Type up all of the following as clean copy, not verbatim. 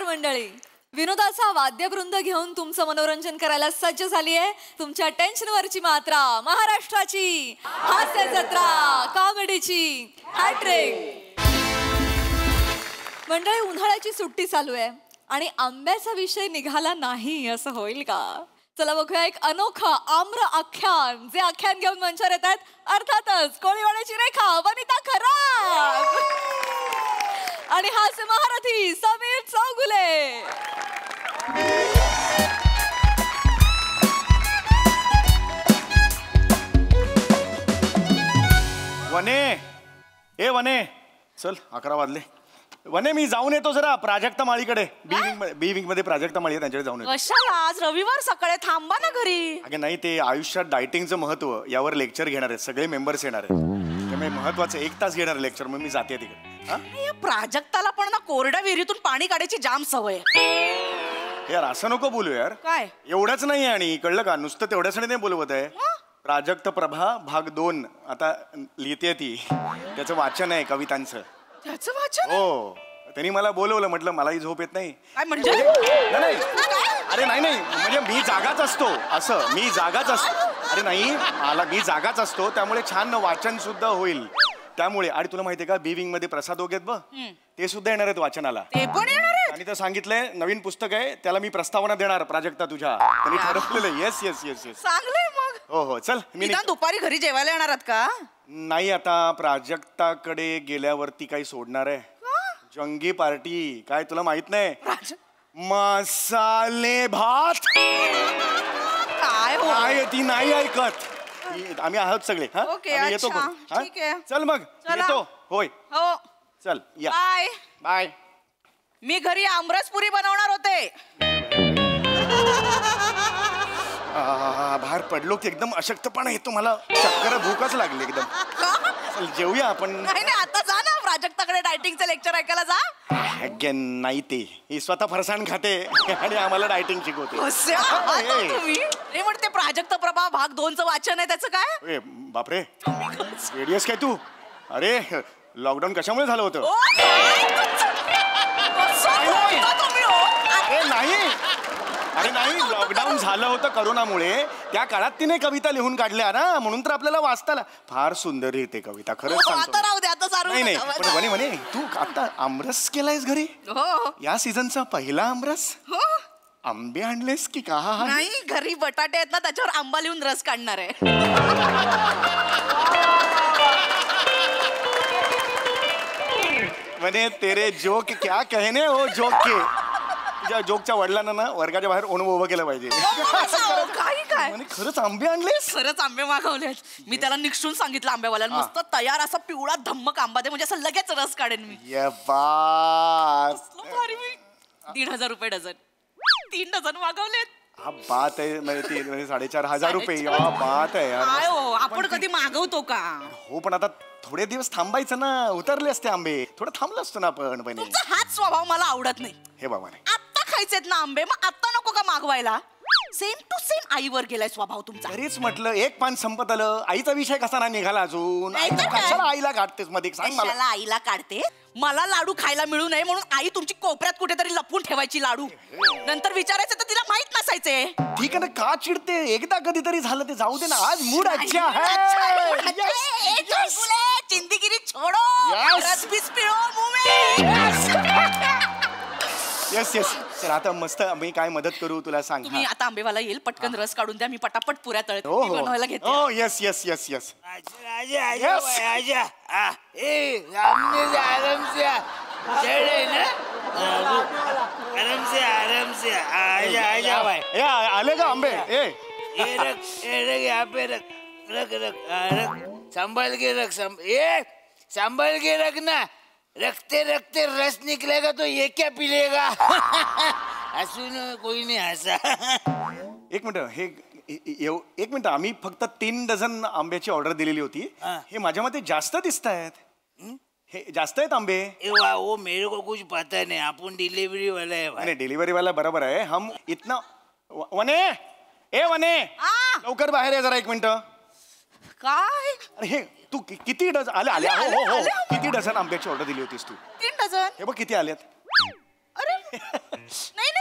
नमस्कार मंडळी. विनोदाचा वाद्यवृंद घेऊन तुमचं मनोरंजन करायला सज्ज झाली आहे तुमच्या टेन्शनवरची मात्रा, महाराष्ट्राची हास्य जत्रा, कॉमेडीची हॅट्रिक. मंडळी, उन्हाळ्याची सुट्टी चालू आहे आणि आंब्याचा विषय निघाला नाही असं होईल का? चला बघूया एक अनोखं आम्र आख्यान. जे आख्यान घेऊन मंचावर येतात अर्थातच कोळीवाड्याची रेखा वनिता खरात आणि हास्य महारथी समीर चौगुले. वने, ए वने, चल 11 वाजले. वने, मी जाऊन येतो जरा प्राजक्ता माळीकडे. बी विंग मध्ये प्राजक्ता माळी आहे, त्यांच्याकडे जाऊन येतो. कशाला? आज रविवार सकाळी थांबा ना घरी. अगं नाही, ते आयुष्यात डायटिंगचं महत्व यावर लेक्चर घेणार आहेत, सगळे मेंबर्स येणार आहेत. त्यामुळे महत्वाचं 1 तास घेणार लेक्चर, मग मी जाते तिकडे. या प्राजक्ताला पण ना कोरड्या विहिरीतून पाणी काढायची जाम सवय. यार असं नको बोलू यार. काय एवढंच नाही, आणि कळलं का, नुसतं तेवढ्यासाठी नाही बोलवत आहे. प्राजक्त प्रभा भाग 2 आता लिहिते ती, त्याचं वाचन आहे कवितांचं. त्याचं वाचन? हो, त्यांनी मला बोलवलं, म्हटलं मलाही झोप येत नाही. काय म्हणजे? नाही, अरे नाही नाही, म्हणजे मी जागाच असतो, असं मी जागाच असतो. अरे नाही, मी जागाच असतो, त्यामुळे छान वाचन सुद्धा होईल. त्यामुळे, आणि तुला माहितीये का, बी विंग मध्ये प्रसाद वगैरे बघ, ते सुद्धा येणार आहेत वाचनाला. ते पण येणार आहेत? आणि तर सांगितलंय नवीन पुस्तक आहे, त्याला मी प्रस्तावना देणार प्राजक्ता तुझ्या. त्यांनी ठरवलेलं. Yes yes yes yes. चांगलंय मग. हो हो, चल. मी दुपारी घरी जेवायला येणार आहात का? नाही, आता प्राजक्ताकडे गेल्यावरती काही सोडणार आहे. जंगी पार्टी, काय तुला माहित नाही? मसाले भात. काय ती नाही ऐकत. आम्ही आहोत सगळे. येतो. ठीक आहे, चल मग येतो. होय हो, चल या. Bye bye. मी घरी आमरसपुरी बनवणार होते. बाहेर पडलो की एकदम अशक्तपणा येतो मला, चक्कर, भूकच लागली एकदम. चल जेवूया आपण. नाही नाही, आता जा ना प्राजक्ताकडे डायटिंगचं लेक्चर ऐकायला जा. नाही, ते ही स्वतः फरसाण खाते आणि आम्हाला डायटिंग शिकवते. तुम्ही म्हणते प्राजक्त प्रभा भाग 2चं वाचन आहे, त्याचं काय? बापरे, रेडियस काय तू? अरे लॉकडाऊन कशामुळे झालं होतं? नाही, अरे नाही, लॉकडाऊन झालं होतं करोनामुळे. त्या काळात तिने कविता लिहून काढल्या ना, म्हणून तर आपल्याला वाचताला. फार सुंदर लिहिते कविता, खरंच सांगतो. नाही नाही, पण म्हणे म्हणे तू आता आमरस केलायस घरी? या सीझनचा पहिला आमरस? आंबे आणलेस की का? नाही, घरी बटाटे आहेत ना, त्याच्यावर आंबा लिहून रस काढणार आहे. म्हणे तेरे जोक क्या कहने हो जोक के. तुझ्या जोकच्या वडिलांना ना वर्गाच्या बाहेर ओणवं उभं केलं पाहिजे. काय खरंच आंबे आणलेस? खरंच आंबे मागवलेत. मी त्याला निक्षून सांगितलं आंब्यावाल्याला, मस्त तयार असा पिवळा धम्मक आंबा दे, म्हणजे असं लगेच रस काढेन मी. 1,500 रुपये डझन. 3 डझन मागवलेत. हा बात आहे, म्हणजे 4,500 रुपये. बात आहे यार. काय हो, आपण कधी मागवतो का? हो, पण आता थोडे दिवस थांबायचं ना, उतरले असते आंबे. थोडं थांबलं असतो ना आपण. तुमचा हाच स्वभाव मला आवडत नाही. हे बाबा, आता खायचेत ना आंबे, मग आता नको का मागवायला? सेम टू सेम आईवर गेलाय स्वभाव तुमचा. तरीच म्हटलं एक पान संपत आलं. आईचा विषय कसा नाही निघाला अजून? कशाला आईला काढतेस मध्ये, सांग मला. आईला काढते? मला लाडू खायला मिळू नये म्हणून आई तुमची कोपऱ्यात कुठेतरी लपवून ठेवायची लाडू. नंतर विचारायचं तर तिला माहित नसायचे. ठीक आहे ना, का चिडते? एकदा कधीतरी झालं ते जाऊ दे ना. आज मूड अच्छा है. चिंदीगिरी छोडो, रस बीस पिळो मुंह. Yes yes. तर आता मस्त मी काय मदत करू तुला सांग. तुम्ही आता आंबेवाला येईल, पटकन रस काढून द्या, मी पटापट पुऱ्या तळते. बनवायला घेते. हो येस येस येस येस. आले का आंबे? संभल के रख, संभल के रखना. रखते रखते रस निकलेगा तो ये क्या पिलेगा? हसून कोई नहीं हसा. एक मिनिट, आम्ही फक्त 3 डझन आंब्याची ऑर्डर दिलेली होती. हे माझ्या मते जास्त दिसत आहेत. हे जास्त आहेत आंबे. वो मेरे को कुछ पता नहीं, आपण डिलिव्हरी वाला है. नहीं, डिलिव्हरी वाला बरोबर आहे. हम इतना वने, ए वने, लवकर बाहेर आहे जरा 1 मिनिट. काय? अरे हे तू किती डझन आले? हो, किती डझन आंब्याची ऑर्डर दिली होतीस तू? 3 डझन. हे बघ किती आल्यात. अरे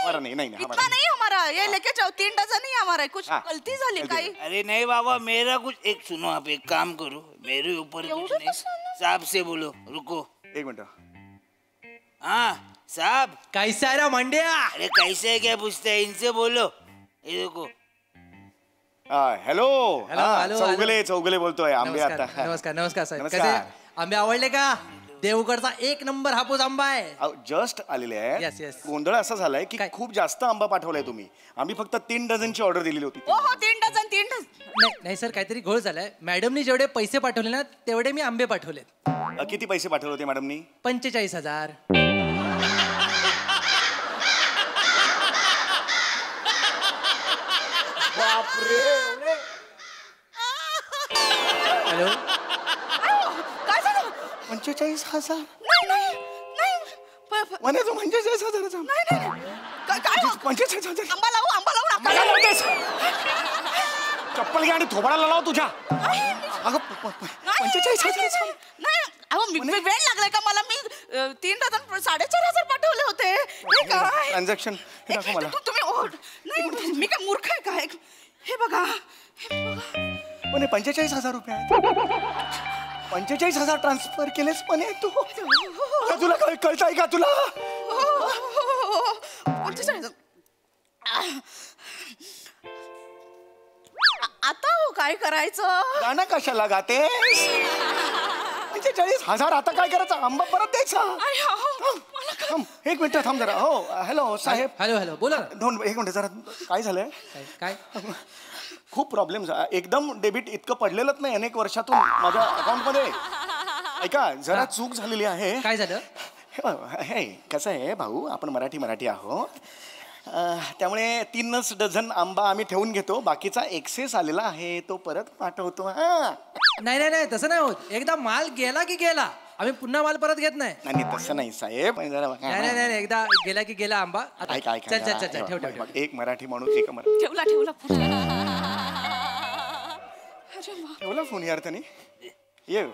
हमारा नहीं नहीं नहीं, इतना नहीं हमारा, ये लेके जाओ 3 डजन ही हमारा है. कुछ हाँ. गलती झाली काही. अरे नहीं बाबा मेरा कुछ एक सुनो आप एक काम करो मेरे ऊपर कुछ नहीं साहब से बोलो रुको. एक मिनट. हाँ साहब कैसा है रे मंड्या? अरे कैसे है क्या पूछते हैं इनसे बोलो. ये देखो हॅलो. हॅलो, चौगले चौगले बोलतोय आंबे आता. नमस्कार नमस्कार साहेब. नमस्कार. कसे आंबे आवडले का? देवगडचा 1 नंबर हापूस आंबा आहे. जस्ट आलेले आहे. Yes, yes. गोंधळ असा झालाय की काय? खूप जास्त आंबा पाठवलाय तुम्ही. आम्ही फक्त 3 डझनची ऑर्डर दिलेली होती. हो हो 3 डझन 3 डझन. नाही नाही सर, काहीतरी घोळ झालाय. मॅडमनी जेवढे पैसे पाठवले ना तेवढे मी आंबे पाठवलेत. किती पैसे पाठवले होते मॅडमनी? 45,000. हॅलो. काय झालं? 45,000. नाही नाही नाही म्हणे तू 45,000. नाही नाही काय 45,000. आंबा लावू आंबा लावू आंबा काय लावू. लावतेस? चप्पल घ्या आणि थोबाडाला लाव तुझ्या. अगं 45,000. नाही अहो मी वेळ लागलाय का मला. मी 3 डझन 4,500 पाठवले होते. हे काय ट्रान्झॅक्शन हे दाखव मला. तुम्ही नाही मी काय मूर्ख आहे काय. हे बघा म्हणे 45,000 रुपये आहेत. 45,000 ट्रान्सफर केलेस म्हणे तू. का तुला कळतंय का तुला? 45,000. आता हो काय करायचं. गाणं कशाला गातेस? 45,000 आता काय करायचं? आंबा परत द्यायचा. थांब, एक मिनिट थांब जरा. हो हॅलो साहेब. हॅलो हॅलो बोला ना. एक मिनिट जरा. काय झालंय? काय खूप प्रॉब्लेम एकदम डेबिट इतकं पडलेलंच नाही अनेक वर्षातून माझ्या अकाउंटमध्ये. ऐका जरा चूक झालेली आहे. काय झालं? हे कसं आहे भाऊ, आपण मराठी आहोत. त्यामुळे 3 डझन आंबा आम्ही ठेवून घेतो. बाकीचा एक्सेस आलेला आहे तो परत पाठवतो. नाही नाही नाही तसं नाही होत. एकदा माल गेला की गेला. आम्ही पुन्हा माल परत घेत नाही. नाही तसं नाही साहेब. जरा नाही नाही नाही एकदा गेला की गेला आंबा. काय चल चल चल चल ठेव ठेव ठेव. एक मराठी माणूस एक मराठी ठेवला ठेवला फोन यार त्याने. ये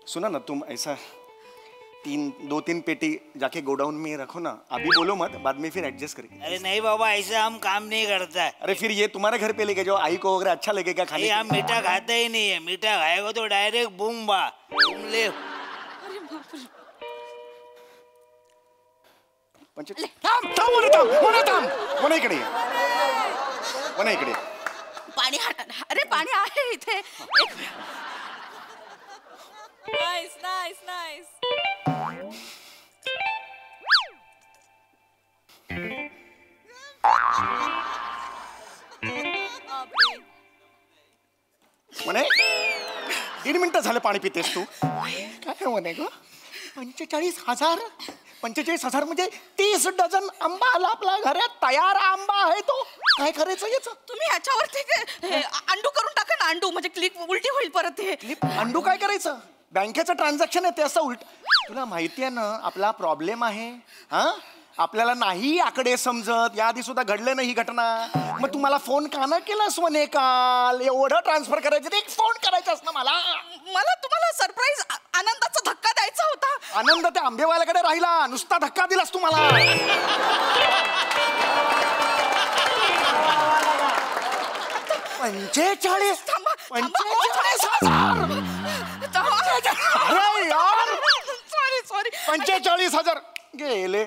सुना ना तुम ऐसा 2-3 पेटी जाके गोडाउन में रखो ना. अभी बोलो मत, बाद में फिर एडजस्ट करेंगे. अरे नहीं बाबा ऐसा हम काम नहीं करता है. अरे फिर ये तुम्हारे घर पे लेके जाओ. आई को अगर अच्छा लगेगा खाने. ये हम मीठा खाता ही नहीं है. मीठा खाएगा तो डायरेक्ट बूम बा तुम ले. इकडे पाणी अरे पाणी आहे इथे. Nice nice nice. म्हणे 1.5 मिनिटं झालं पाणी पितेस तू. काय म्हणे ग? 45,000. 45,000 म्हणजे 30 डझन आंबा आला आपल्या घरात. तयार आंबा आहे तो. काय करायचं याचं? तुम्ही ह्याच्यावरती अंडू करून टाका ना. अंडू म्हणजे क्लिक उलटी होईल परत. हे अंडू काय करायचं? बँकेचं ट्रान्झॅक्शन आहे ते असं उलट. तुला माहिती आहे ना आपला प्रॉब्लेम आहे. हा आपल्याला नाही आकडे समजत. याआधी सुद्धा घडले नाही ही घटना. मग तू मला फोन का न केलास म्हणे काल? एवढं ट्रान्सफर करायचं ते एक फोन करायचास ना मला. मला तुम्हाला सरप्राईज आनंदाचा धक्का द्यायचा होता. आनंद त्या आंबेवाल्याकडे राहिला. नुसता धक्का दिलास तू मला. 45,000. अरे यार सॉरी 45,000 गेले.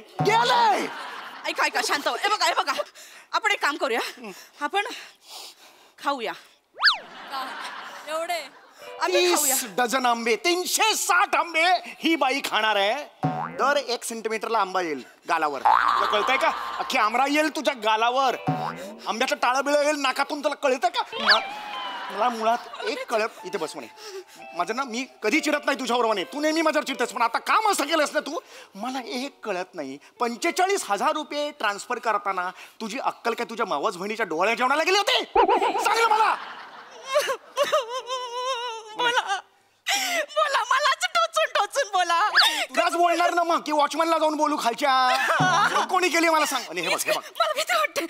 ऐका शांत व्हा. हे बघा आपण एक काम करूया. आपण खाऊया. एवढे आंबे खाऊया. 30 डझन आंबे 360 आंबे ही बाई खाणार आहे. दर 1 सेंटीमीटरला आंबा येईल गालावर. तुला कळतंय का? अख्खी आमरा येईल तुझ्या गालावर. आंब्याचं टाळं बिळं येईल नाकातून. तुला कळतंय का? मला मुळात एक कळत. इथे बस म्हणे. माझं ना मी कधी चिडत नाही तुझ्यावर म्हणे. तू नेहमी माझ्यावर चिडतेस पण आता काम असं केलंस ना तू. मला एक कळत नाही. 45,000 रुपये ट्रान्सफर करताना तुझी अक्कल काय तुझ्या मावस बहिणीच्या डोळ्या जेवणाला गेले होते? सांग मला. बोला मलाच टोचून बोला. तुलाच बोलणार ना मग की वॉचमॅनला जाऊन बोलू खालच्या? कोणी केली मला सांग. आणि हे बघ मला भीती वाटते.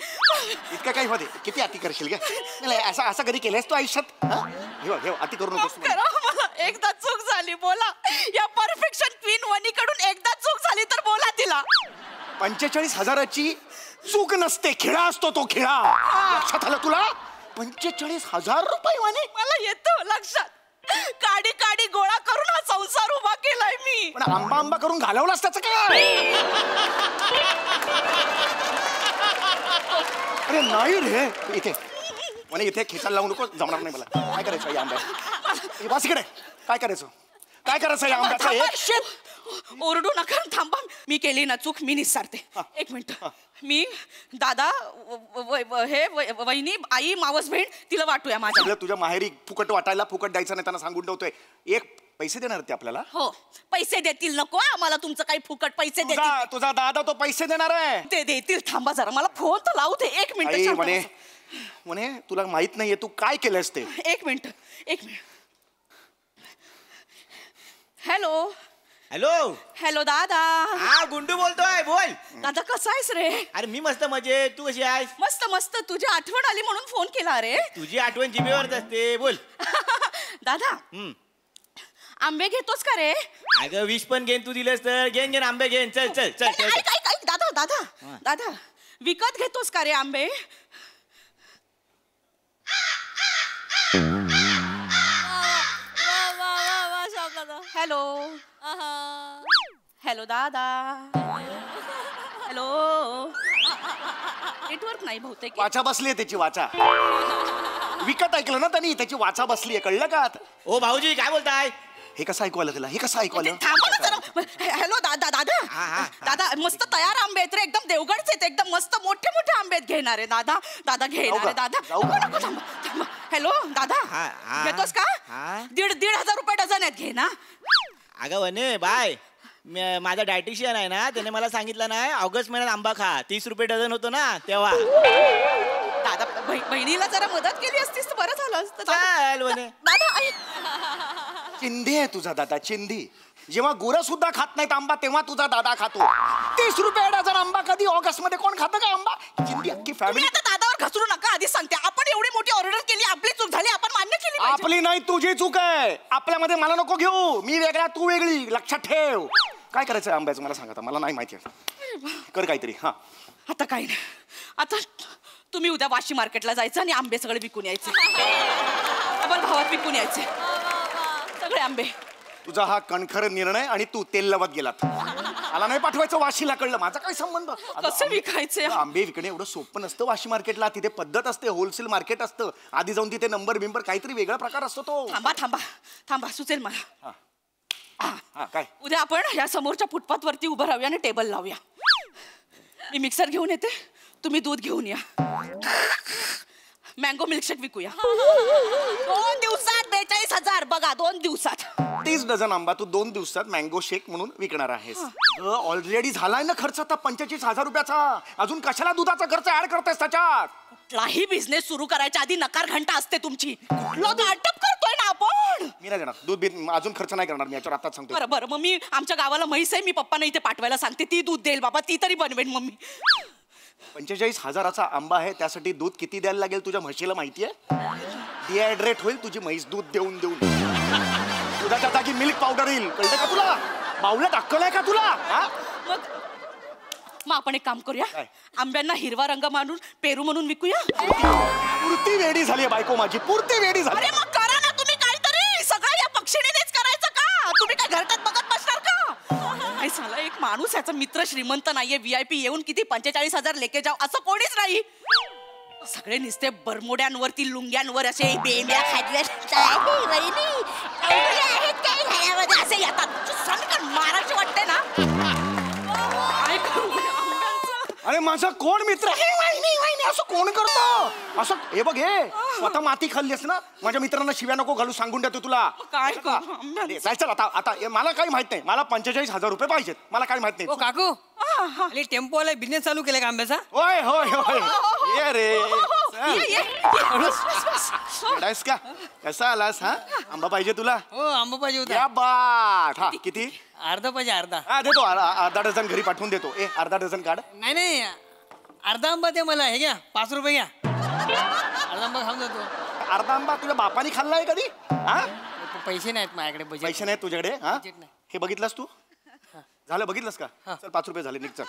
इतकं काही होते. किती अति करशील ग? नाही असं कधी केलंस तू आयुष्यात? हे अति करू नकोस. मला एकदा चूक झाली बोला. या परफेक्शन क्वीन वनी कडून एकदा चूक झाली तर बोला तिला. 45,000ची चूक नसते, खेळा असतो तो, खेळा. लक्षात आलं तुला? 45,000 रुपये म्हणे. मला येतं लक्षात. काडी काडी गोळा करून हा संसार उभा केलाय मी. पण आंबा आंबा करून घालवलास त्याचं काय? अरे नाही रे, इथे म्हणे इथे खेचायला लावू नको, जमणार नाही मला. काय करायचं या आंब्यात? बस इकडे. काय करायचं? काय करायचं या आंब्याचं? ओरडू नका, थांबा. मी केली ना चूक, मी निस्सारते. एक मिनिट. मी दादा हे वहिनी आई मावस बहीण तिला वाटूया माझ्या. सगळं तुझ्या माहेरी फुकट वाटायला, फुकट द्यायचं नाही त्यांना सांगून ठेवतोय. एक पैसे देणार ते आपल्याला? हो पैसे देतील. नको आम्हाला तुमचं काही फुकट. पैसे देतील. तुझा दादा तो पैसे देणार आहे. ते देतील. थांबा जरा, मला फोन तर लावू दे. एक मिनिट. म्हणे तुला माहित नाहीये तू काय केलंस ते. एक मिनिट. हॅलो हॅलो हॅलो दादा. हा गुंडू बोलतोय, बोल. दादा कसा आहेस रे? अरे मी मस्त मजेत, तू कशी आहेस? मस्त मस्त. तुझी आठवण आली म्हणून फोन केला रे. तुझी आठवण जिभेवरच असते, बोल. दादा आंबे घेतोस का रे? अगं विष पण घेन, तू दिलंस तर घेन आंबे घेन. चल चल चल. ऐक दादा दादा दादा विकत घेतोस का रे आंबे? हॅलो हॅलो दादा. हॅलो. नेटवर्क नाही बहुतेक. वाचा बसलीये त्याची, वाचा. विकत ऐकलं ना त्यांनी, त्याची वाचा बसलीये, कळलं का? ओ भाऊजी काय बोलताय? हे कसं ऐकू आलं तुला? हे कसं ऐकू आलं? हॅलो दादा दादा दादा मस्त तयार आंबे आहेत रे, एकदम देवगडचे आहेत, एकदम मस्त मोठे मोठे आंबे आहेत. घेणार आहे दादा. दादा घेणार आहे दादा. हॅलो दादा घेतोस का? 1,500 रुपये डझन आहेत. घे ना. अगं वने बाय, माझा डायटिशियन आहे ना, त्याने मला सांगितलं ना ऑगस्ट महिन्यात आंबा खा. 30 रुपये डझन होतो ना तेव्हा. दादा बहिणीला जरा मदत केली असतीस तर बरं झालं असतं. चाल वने. दादा चिंधी आहे तुझा दादा, चिंधी. जेव्हा गुरं सुद्धा खात नाहीत आंबा तेव्हा तुझा दादा खातो. 30 रुपये डझन आंबा कधी ऑगस्ट मध्ये कोण खातं का आंबा? चिंधी अख्खी फॅमिली. आता दादावर घसरू नका. आधी सांगते, आपण एवढी मोठी ऑर्डर केली, आपली चूक झाली, आपण मान्य केली पाहिजे. आपली नाही, तुझी चूक आहे. आपल्यामध्ये मला नको घेऊ. मी वेगळा, तू वेगळी. लक्षात ठेव. काय करायचं आंब्याचं मला सांगा. मला नाही माहिती. कर काहीतरी. हा आता काय नाही. आता तुम्ही उद्या वाशी मार्केटला जायचं आणि आंबे सगळे विकून यायचे. आपण भावात विकून यायचे सगळे आंबे. तुझा हा कणखर निर्णय, आणि तू तेल लवत गेलात. मला नाही पाठवायचं वाशीला, कळलं? माझा काय संबंध? कसं विकायचे आंबे विकणे एवढं सोपं नसतं वाशी मार्केटला. तिथे पद्धत असते, होलसेल मार्केट असतं. आधी जाऊन तिथे नंबर बिंबर काहीतरी वेगळा प्रकार असतो तो. थांबा थांबा थांबा, सुचेल मला. काय? उद्या आपण या समोरच्या फुटपाथ वरती उभं राहूया आणि टेबल लावूया. मी मिक्सर घेऊन येते, तुम्ही दूध घेऊन या. Mango milkshake विकूया. 2 दिवसात 42,000. बघा 2 दिवसात 30 डझन आंबा तू 2 दिवसात मँगो शेक म्हणून विकणार आहेस. ऑलरेडी झालाय ना खर्च आता 45,000 रुपयाचा. अजून कशाला दुधाचा खर्च ऍड करतेस त्याच्यात? कुठलाही बिझनेस सुरू करायच्या आधी नकार घंटा असते तुमची. नाटक करतोय ना आपण. मी नाही देणार दूध अजून खर्च नाही करणार मी याच्यावर आताच सांगतो. बरं बरं, मग मी आमच्या गावाला म्हैस आहे, मी पप्पांना इथे पाठवायला सांगते. ती दूध देईल बाबा, ती तरी बनवेन मम्मी. 45,000चा आंबा आहे, त्यासाठी दूध किती द्यायला लागेल तुझ्या म्हशीला माहितीये? डिहायड्रेट होईल तुझी म्हैस दूध देऊन देऊन. दुधाच्या जागी मिल्क पावडर येईल, कळतं का तुला? बावल्यात अक्कल आहे का तुला? मग आपण एक काम करूया, आंब्यांना हिरवा रंग मारून पेरू म्हणून विकूया. पुरती वेडी झाली बायको माझी, पुरती वेडी झाली. अरे मग करा ना तुम्ही काहीतरी. सगळं या पक्षीनेच करायचं का? तुम्ही काय घरटात बघत बसणार का? साला एक माणूस, याचा मित्र श्रीमंत नाहीये, VIP येऊन किती 45,000 लेके जाव असं कोणीच नाही. सगळे नुसते बरमोड्यांवरती लुंग्यांवर असे बेंब्या खाजव्या असे येतात. मारायचे वाटते ना. अरे माझा कोण मित्र असं कोण करतो असं? हे बघ, हे स्वतः माती खाल्लीस ना. माझ्या मित्रांना शिव्या नको घालू, सांगून देतो तुला. काय चल आता मला काही माहित नाही. मला 45,000 रुपये पाहिजेत. मला काही माहित नाही. काकू टेम्पो वाला बिझनेस चालू केलाय का आंब्याचा? होय होय होय. ये रे का कसा आलास? हा आंबा पाहिजे तुला? हो आंबा पाहिजे होता. या बाट. हा किती? अर्धा पाहिजे. अर्धा? हा देतो, अर्धा डझन घरी पाठवून देतो. अर्धा डझन काढ. नाही अर्धा आंबा ते मला. हे घ्या 5 रुपये घ्या. अर्धा आंबा खाऊन जातो. अर्धा आंबा तुझ्या बापाने खाल्लाय कधी? हा पैसे नाहीत माझ्याकडे. पैसे नाहीत तुझ्याकडे? हा हे बघितलंस तू? झालं बघितलंस का चल 5 रुपये झाले निघ चल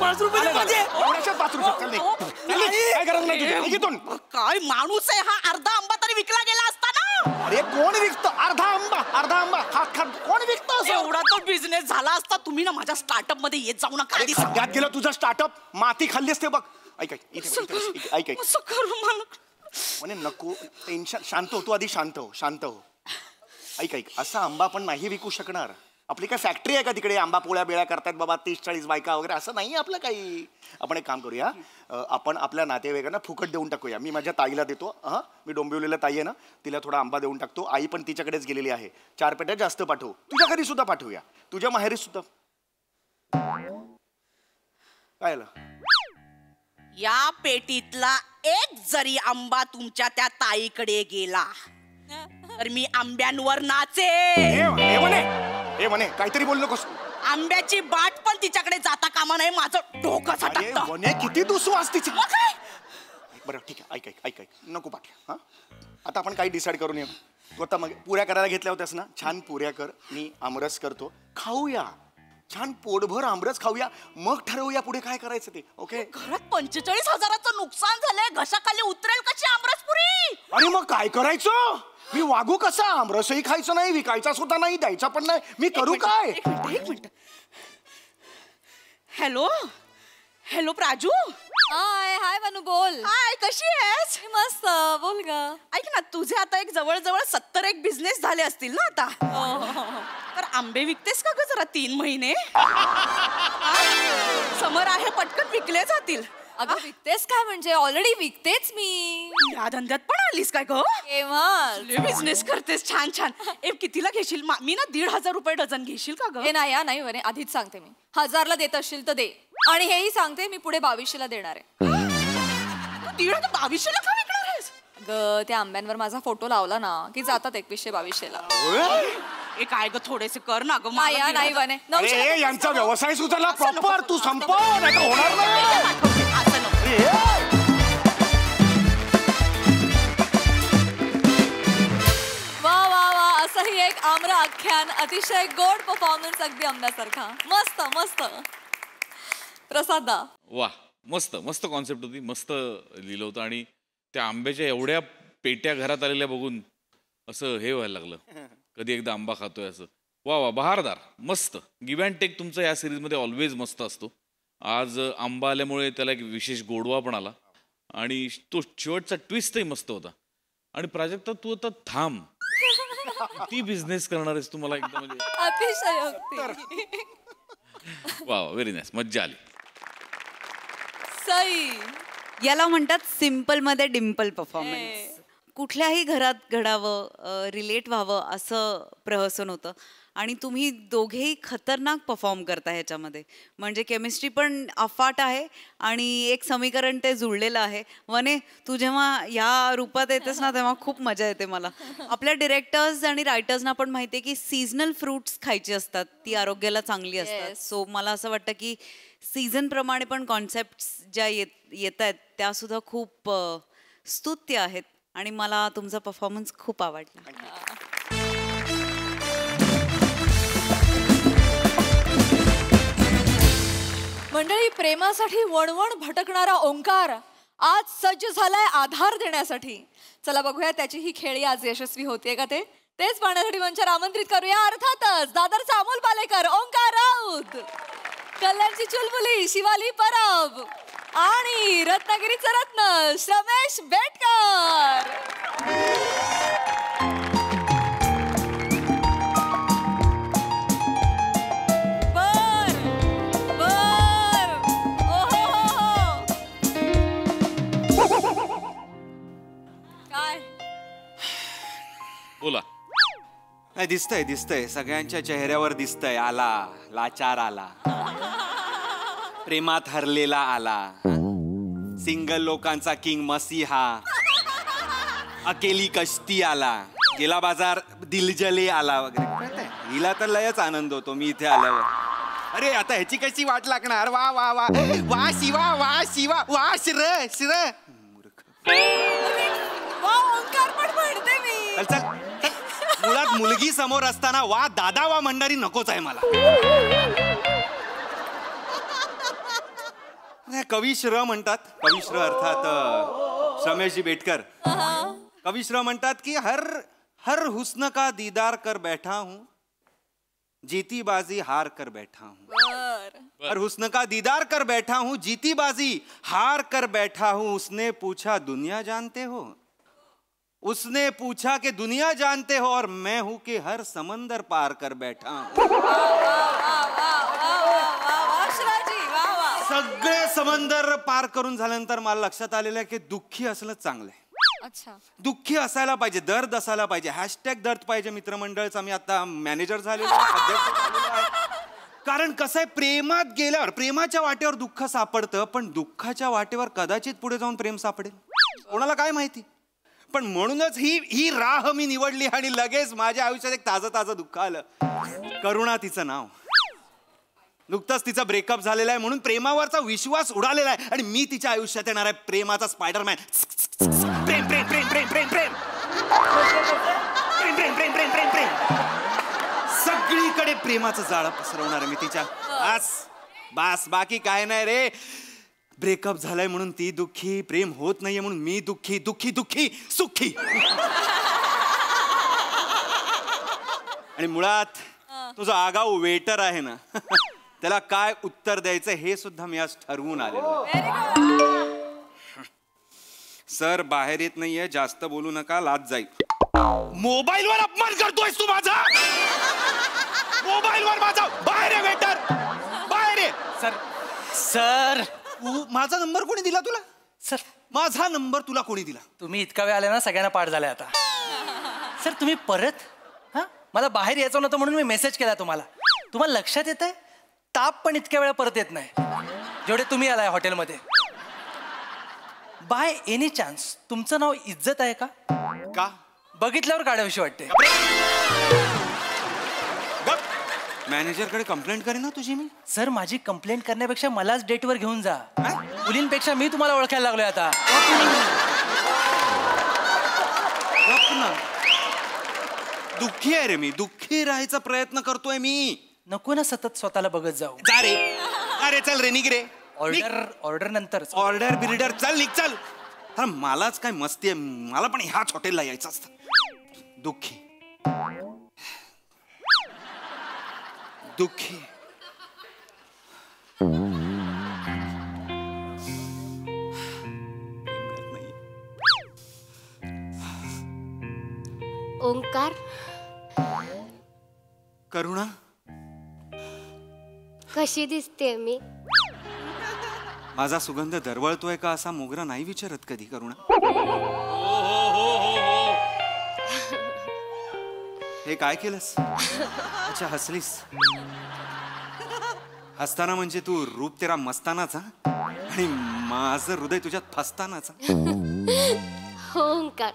5 रुपये माझे. एवढ्याशात 5 रुपये चल निघ. चल निघ. काय गरज नाही तुझी. निघ इथून. काय माणूस आहे हा, अर्धा आंबा तरी विकला गेला असता ना. अरे कोण विकतो अर्धा आंबा खात खात कोण विकतो असं? एवढा तो बिझनेस झाला असता. तुम्ही ना माझ्या स्टार्टअप मध्ये येत जाऊ नका. अरे खड्ड्यात गेलं तुझं स्टार्टअप माती खाल्ली असते बघ. ऐक ऐक इथे बघ, इथे बघ, ऐक ऐक असं करू मला. म्हणे नको टेन्शन शांत हो तू आधी शांत हो ऐक ऐक असा आंबा आपण नाही विकू शकणार. आपली काय फॅक्टरी आहे का तिकडे आंबा पोळ्या बेळ्या करतायत बाबा 30-40 बायका वगैरे असं नाही आपलं काही. आपण एक काम करूया आपण आपल्या नातेवाईकांना फुकट देऊन टाकूया. मी माझ्या ताईला देतो हां मी डोंबिवलीला ताई आहे ना तिला थोडा आंबा देऊन टाकतो. आई पण तिच्याकडेच गेलेली आहे. 4 पेट्या जास्त पाठवू. तुझ्या घरी सुद्धा पाठवूया तुझ्या माहेरी सुद्धा. काय आलं? या पेटीतला एक जरी आंबा तुमच्या त्या ताईकडे गेला तर मी आंब्यांवर नाचे. ए म्हणे काहीतरी बोल नकोस. आंब्याची बाट पण तिच्याकडे जाता कामा नाही. माझं डोकं अरे सटकतं. म्हणे किती दुसवास तिची. मग काय? बरं ठीक आहे ऐक नको पाठ हां आता आपण काही डिसाईड करून येऊ. तू आता मग पुऱ्या करायला घेतल्या होत्यास ना छान पुऱ्या कर. मी आमरस करतो खाऊया छान पोटभर आमरस खाऊया मग ठरवूया पुढे काय करायचं ते. ओके घरात 45,000चं नुकसान झालंय. घशाखाली उतरेल कशी आमरसपुरी? आणि मग काय करायचं मी वागू कसा. आमरसही खायचं नाही विकायचा सुद्धा नाही द्यायचा पण नाही मी करू काय. एक मिनिट. हॅलो प्राजू. हाय मनू बोल. हाय कशी आहेस? मस्त बोल ग. ऐक ना तुझे आता एक जवळ 70 बिझनेस झाले असतील ना आता. तर आंबे विकतेस का ग जरा 3 महिने? समर आहे पटकन विकले जातील. अगं विकतेस काय म्हणजे ऑलरेडी विकतेच मी. या धंद्यात पण आलीस काय ग? केव्हा बिझनेस करतेस छान. कितीला घेशील? मी ना 1,500 रुपये डझन घेशील का ग? हे नाही म्हणे आधीच सांगते मी 1000ला देत असशील तर दे. आणि हेही सांगते मी पुढे 2200ला देणार आहे. 1,200ला का विकणार आहेस? ग त्या आंब्यांवर माझा फोटो लावला ना की जातात 2100-2200ला. ए काय ग थोडेसे कर ना ग. नाही म्हणे अरे यांचा व्यवसाय सुधारला प्रॉपर तू संपव नाही तर होणार नाही. असं नको. वा असंही एक आम्र आख्यान अतिशय गोड परफॉर्मन्स अगदी आंब्यासारखा. मस्त प्रसादा. वा मस्त कॉन्सेप्ट होती. मस्त लिहिलं होतं आणि त्या आंब्याच्या एवढ्या पेट्या घरात आलेल्या बघून असं हे व्हायला लागलं कधी एकदा आंबा खातोय असं. वा बहारदार मस्त. गिव्ह अँड टेक तुमचा या सिरीजमध्ये ऑलवेज मस्त असतो. आज आंबा आल्यामुळे त्याला एक विशेष गोडवा पण आला आणि तो शेवटचा ट्विस्टही मस्त होता. आणि प्राजक्ता तू आता थांब ती बिझनेस करणार आहेस तुम्हाला एकदम म्हणजे अतिशयोक्ती. वा व्हेरी नाईस मज्जा आली. सई याला म्हणतात सिम्पल मध्ये डिम्पल परफॉर्मन्स. कुठल्याही घरात घडावं रिलेट व्हावं असं प्रहसन होतं आणि तुम्ही दोघेही खतरनाक परफॉर्म करता ह्याच्यामध्ये. म्हणजे केमिस्ट्री पण अफाट आहे आणि एक समीकरण ते जुळलेलं आहे. वने तू जेव्हा या रूपात येतेस ना तेव्हा खूप मजा येते मला. आपल्या डिरेक्टर्स आणि रायटर्सना पण माहिती आहे की सीझनल फ्रुट्स खायची असतात ती आरोग्याला चांगली असतात. सो मला असं वाटतं की सीझन प्रमाणे पण कॉन्सेप्ट्स ज्या येत आहेत त्या सुद्धा खूप स्तुत्य आहेत आणि मला तुमचा परफॉर्मन्स खूप आवडला. मंडळी प्रेमासाठी वणवण भटकणारा ओंकार आज सज्ज झालाय आधार देण्यासाठी. चला बघूया त्याची ही खेळी आज यशस्वी होतीये का तेच पाहण्यासाठी मंचावर आमंत्रित करूया अर्थातच दादरचा अमोल पालेकर, ओंकार राऊत, कल्याणची चुलबुली शिवाली परब आणि रत्नागिरीचा रत्न श्रमेश बेटकर. बोला. नाही दिसतंय सगळ्यांच्या चेहऱ्यावर दिसतंय. आला लाचार आला, प्रेमात हरलेला आला, सिंगल लोकांचा किंग मसीहा, अकेली कश्ती आला, गेला बाजार दिलजले आला वगैरे. हिला तर लयच आनंद होतो मी इथे आल्यावर. अरे आता ह्याची कशी वाट लागणार. वा वा वा वा शिवा वा शिवा वा श्र मूर्ख. ओंकार पण म्हणते मी. चल मुळात मुलगी समोर असताना वा दादा वा म्हणणारी नकोच आहे मला. कविश्र म्हणतात, कविश्र अर्थात श्रमेशजी बेटकर. कविश्र म्हणतात की हर हुस्न का दीदार कर बैठा हूं, जीती बाजी हार कर बैठा हूं. हर हुस्न का दीदार कर बैठा हूं, जीती बाजी हार कर बैठा हूं. उसने पूछा दुनिया जानते हो, उसने पूछा कि दुनिया जानते हो, और मैं हूं कि हर समंदर पार कर बैठा हूं. सगळे समंदर पार करून झाल्यानंतर मला लक्षात आलेलं आहे की दुःखी असणं चांगलं आहे. अच्छा, दुःखी असायला पाहिजे, दर्द असायला पाहिजे. हॅशटॅग दर्द पाहिजे मित्रमंडळचा. मी आता मॅनेजर झालेलो आहे, अध्यक्ष झालेलो आहे. कारण कसं आहे, प्रेमात गेल्यावर प्रेमाच्या वाटेवर दुःख सापडतं, पण दुःखाच्या वाटेवर कदाचित पुढे जाऊन प्रेम सापडेल, कोणाला काय माहिती. पण म्हणूनच ही राह मी निवडली आणि लगेच माझ्या आयुष्यात एक ताजं दुःख आलं. करुणा तिचं नाव. नुकताच तिचा ब्रेकअप झालेला आहे म्हणून प्रेमावरचा विश्वास उडालेला आहे आणि मी तिच्या आयुष्यात येणार आहे प्रेमाचा स्पायडरमॅन. प्रेम प्रेम प्रेम प्रेम प्रेम प्रेम प्रेम प्रेम प्रेम प्रेम प्रेम प्रेम सगळीकडे प्रेमाचं जाळं पसरवणार आहे मी तिच्या. बास बाकी काय नाही रे. ब्रेकअप झालाय म्हणून ती दुःखी, प्रेम होत नाहीये म्हणून मी दुःखी, दुःखी दुःखी सुखी. आणि मुळात तो जो आगाऊ वेटर आहे ना, त्याला काय उत्तर द्यायचं हे सुद्धा मी आज ठरवून आलेलो. सर बाहेर येत नाहीये, जास्त बोलू नका, लाज जाईल. मोबाईलवर अपमान करतोयस तू माझा. मोबाईलवर माझा. बाहेर आहे वेटर, बाहेर आहे. सर माझा नंबर कोणी दिला तुला? सर माझा नंबर तुला कोणी दिला? तुम्ही इतका वेळ आले ना, सगळ्यांना पाठ झालाय आता. सर तुम्ही परत, हा मला बाहेर यायचं नव्हतं म्हणून मी मेसेज केला तुम्हाला. तुम्हाला लक्षात येत आहे, ताप पण इतक्या वेळा परत येत नाही जेवढे तुम्ही आलाय हॉटेलमध्ये. बाय एनी चान्स तुमचं नाव इज्जत आहे का? का बघितल्यावर काढावीशी वाटते. मॅनेजरकडे कंप्लेंट करेन ना तुझी मी. सर माझी कंप्लेंट करण्यापेक्षा मलाच डेटवर घेऊन जा. मुलींपेक्षा मी तुम्हाला ओळखायला लागलोय आता. दुःखी आहे रे मी, दुःखी राहायचा प्रयत्न करतोय मी. नको ना सतत स्वतःला बघत जाऊ. जा रे, अरे चल रे, निघ रे. ऑर्डर नंतर. ऑर्डर बिल्डर चल निघ चल. हा मलाच काय मस्ती आहे, मला पण ह्याच हॉटेलला यायचं असतं. दुःखी दुःखी. ओंकार, करुणा कशी दिसते मी? माझा सुगंध दरवळतोय का असा मोगरा नाही विचारत कधी करुणा. हे काय केलंस? अच्छा हसलीस. हसताना म्हणजे तू रूप तेरा मस्तानाचा आणि माझं हृदय तुझ्यात फसतानाचा. हो ओंकार,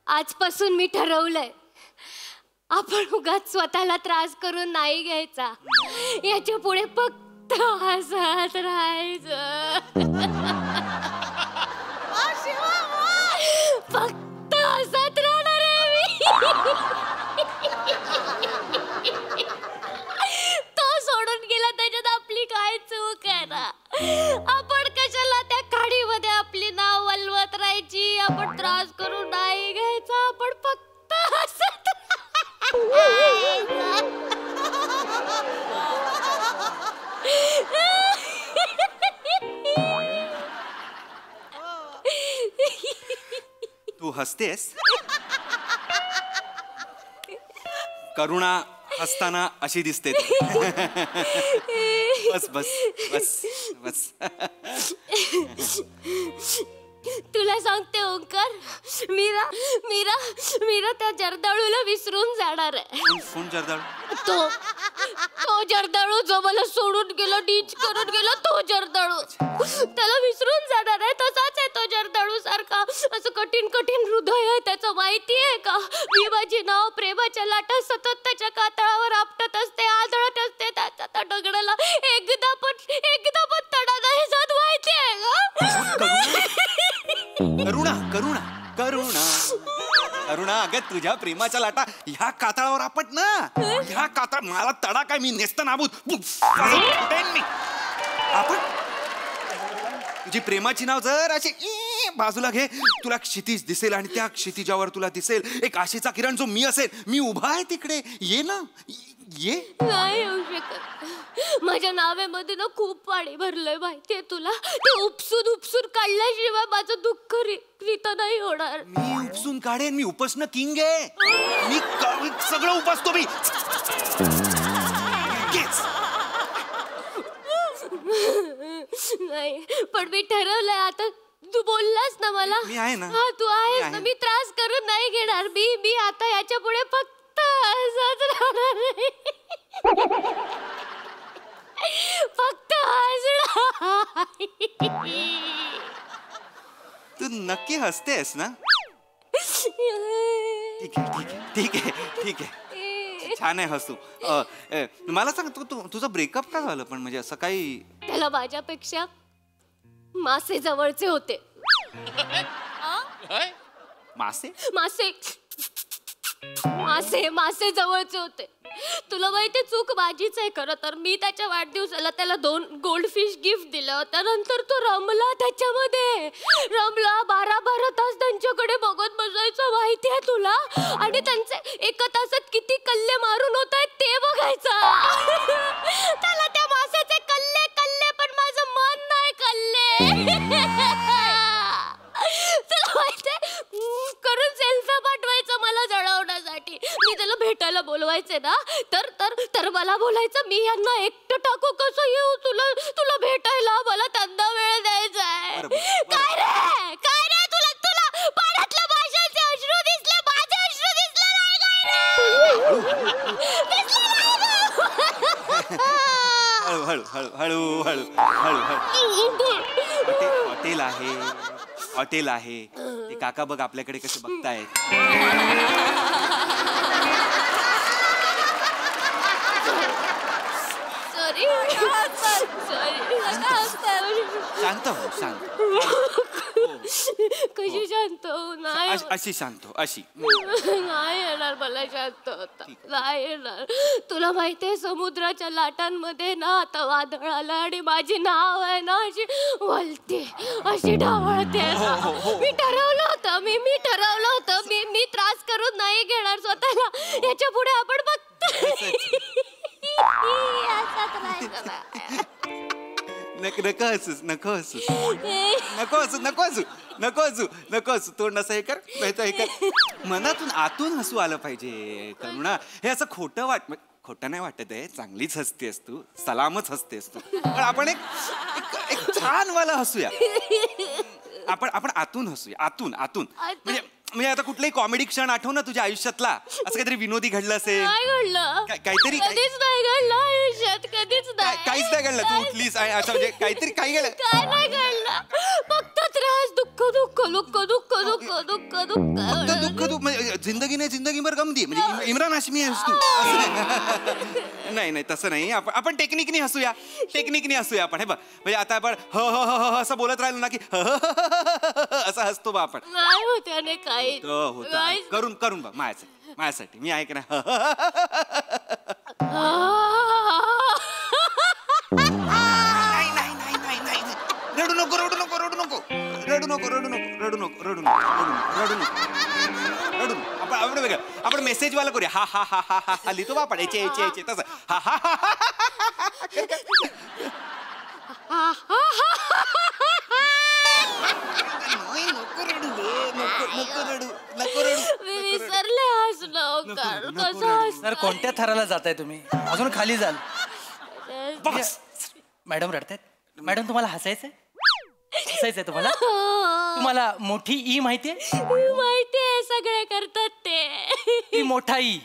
आजपासून मी ठरवलंय आपण उगाच स्वतःला त्रास करून नाही घ्यायचा. याच्या पुढे फक्त हसत राहायचं. फक्त हसत राहणार आहे मी. तो सोडून गेला त्याच्यात आपली काय चूक आहे ना. आपण कशाला त्या खाडीमध्ये आपली नाव वलवत राहायची. आपण त्रास करून नाही घ्यायचा. आपण फक्त हसत तू हसतेस. करुणा हसताना अशी दिसते. बस बस बस बस. तुला सांगते ओंकार, मीरा मीरा मीरा त्या जर्दाळूला विसरून जाणार आहे. कोण जर्दाळू? तो जर्दाळू जो मला सोडून गेला, डीच करून गेला, तो जर्दाळू. त्याला विसरून जाणार आहे. तसाच आहे तो जर्दाळू सारखा. असं कठीण कठीण हृदय आहे त्याचं, माहिती आहे का? मी माझी नाव प्रेमाच्या लाटा सतत त्याच्या कातळावर आपटत असते, आदळत असते. त्याच्या त्या दगडाला एकदा पण तडा नाही जात, माहिती आहे का? करुणा करुणा करुणा करुणा अगं तुझ्या प्रेमाच्या लाटा ह्या कातळावर आपट ना. ह्या कातळ मला तडा काय मी नेस्त नाबूत फुटेन मी. आपण तुझी प्रेमाची नाव जर अशी बाजूला घे, तुला क्षितिज दिसेल आणि त्या क्षितिजावर तुला दिसेल एक आशेचा किरण जो मी असेल. मी उभा आहे तिकडे, ये ना ये. नाही येऊ शकत. माझ्या नावेमध्ये ना खूप पाणी भरलंय माहितीये तुला. ते उपसून उपसून काढल्याशिवाय माझं दुःख रीत नाही होणार. मी उपसून काढेन, मी उपसणं किंग आहे. मी सगळं उपसतो मी. नाही पण मी ठरवलंय आता. तू बोललास ना मला. मी आहे ना. हा तू आहेस ना. मी त्रास करून नाही घेणार. मी आता याच्या पुढे फक्त असंच राहणार आहे. फक्त हसणार. तू नक्की हसतेस ना. ठीक आहे ठीक आहे ठीक आहे ठीक आहे. छान आहे हसू. मला सांग तुझं ब्रेकअप का झालं पण, म्हणजे असं काही. त्याला माझ्यापेक्षा मासे जवळचे होते. मासे मासे मासे मासे जवळचे होते. तुला माहिती चूक माझीच आहे खरं तर. मी त्याच्या वाढदिवसाला त्याला 2 गोल्ड फिश गिफ्ट दिलं होतं. नंतर तो रमला त्याच्यामध्ये. रमला 12-12 तास त्यांच्याकडे बघत बसायचं माहितीये तुला. आणि त्यांचे 1 तासात किती कल्ले मारून होत आहेत ते बघायचा. त्याला त्या माशाचे कल्ले कल्ले पण माझं मन नाही कल्ले. तुला माहितीये करून सेल्फ्या पाठवायचं मला जळवण्यासाठी. मी त्याला भेटायला बोलवायचे ना तर मला बोलायचं मी यांना एकटं टाकू कसं येऊ तुला भेटायला. मला त्यांना वेळ द्यायचा आहे. काय रे तुला पाण्यातल्या माशांचे अश्रू दिसले, माझे अश्रू दिसले नाही काय रे. हळू हळू हळू हळू हळू हळू. हॉटेल आहे ते काका बघ आपल्याकडे कसे बघतायत. शांत हो शांत. कशी शांत हो. नाही अशी शांत हो अशी. नाही येणार मला शांत होता. नाही येणार. तुला माहितीये समुद्राच्या लाटांमध्ये ना आता वादळ आलं आणि माझी नाव आहे ना अशी वलते अशी ढावळते. मी ठरवलं होतं मी ठरवलं होतं मी त्रास करून नाही घेणार स्वतःला. याच्या पुढे आपण बघतो. नको हसूस नको हसूस नको हसू नको हसू नको हसू नको हसू. तोंड असं हे कर हे कर. मनातून आतून हसू आलं पाहिजे करुणा. हे असं खोटं नाही वाटत आहे. चांगलीच हसतेस तू, सलामच हसतेस तू. पण आपण एक छान वाला हसूया. आपण आतून हसूया. आतून आतून म्हणजे आता कुठलाही कॉमेडी क्षण आठव ना तुझ्या आयुष्यातला. असं काहीतरी विनोदी घडलं असेल. काय घडलं काहीतरी कधीच नाही घडलं आयुष्यात. कधीच नाही. काहीच नाही घडलं. तू उठलीस असं म्हणजे काहीतरी काही घडलं. काय नाही घडलं. फक्त त्रास दुःख दुःख दुःख दुःख दुःख दुःख दुःख दुःख दुःख म्हणजे जिंदगीभर गमती. म्हणजे इम्रान हाशमी आहेस तू. नाही तसं नाही. आपण टेक्निकनी हसूया. टेक्निकनी हसूया आपण. हे बघ म्हणजे आता आपण ह असं बोलत राहिलो ना की असं हसतो बा आपण. नाही होत्याने काही होत करून बघ माझ्यासाठी. मी आहे की नाही. रडू नको रडू नको रडू नको रडू नको रडू नको रडू नको रडू नको रडू नको रडू नको. आपण वेगळं आपण मेसेज वाला करूया. हा हा हा हा हा लिहितो बा आपण याचे तसं. हा हा हा नको रडू नको रडू नको रडू. मी विसरले हसलो. सर कोणत्या थराला जाताय तुम्ही? अजून खाली जाल. मॅडम रडतायत. मॅडम तुम्हाला हसायचंय तुम्हाला मोठी ई माहितीये? माहितीये सगळे करतात ते. मोठा ई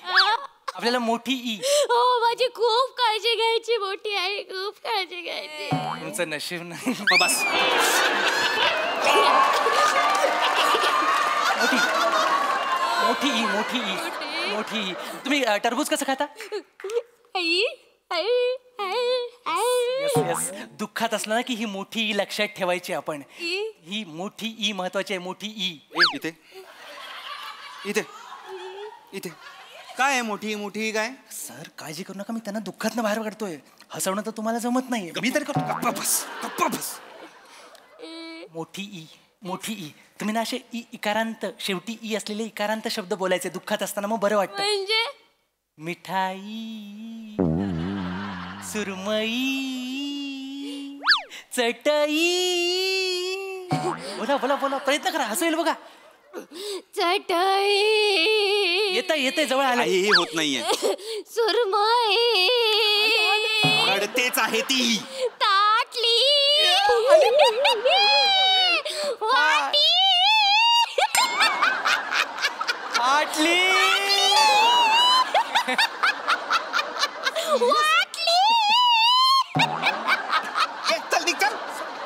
आपल्याला मोठी ई. हो माझी खूप काळजी घ्यायची. मोठी आई खूप काळजी घ्यायची. तुमचं नशीब नाही. बस मोठी ई मोठी ई मोठी ई. तुम्ही टरबूज कसं खाता? आई यस दुःखात असलं ना की ही मोठी ई लक्षात ठेवायची आपण. ही मोठी ई महत्वाची आहे. मोठी ई इथे इथे काय आहे मोठी मोठी काय? सर काळजी करू नका, मी त्यांना दुःखातनं बाहेर काढतोय. हसवणं तर तुम्हाला जमत नाही, मी तर करतो. गप्पा बस. मोठी ई, मोठी ई. तुम्ही ना असे इकारांत, शेवटी ई असलेले इकारांत शब्द बोलायचे दुःखात असताना, मग बरं वाटतं. म्हणजे मिठाई, सुरमई, चटई. बोला बोला बोला, प्रयत्न करा, हसू येईल बघा. चटई, येतंय जवळ आलं. काही होत नाहीये. सुरमई, तेच आहे ती. ताटली, वाटी, आटली, वाटली. चल निघ,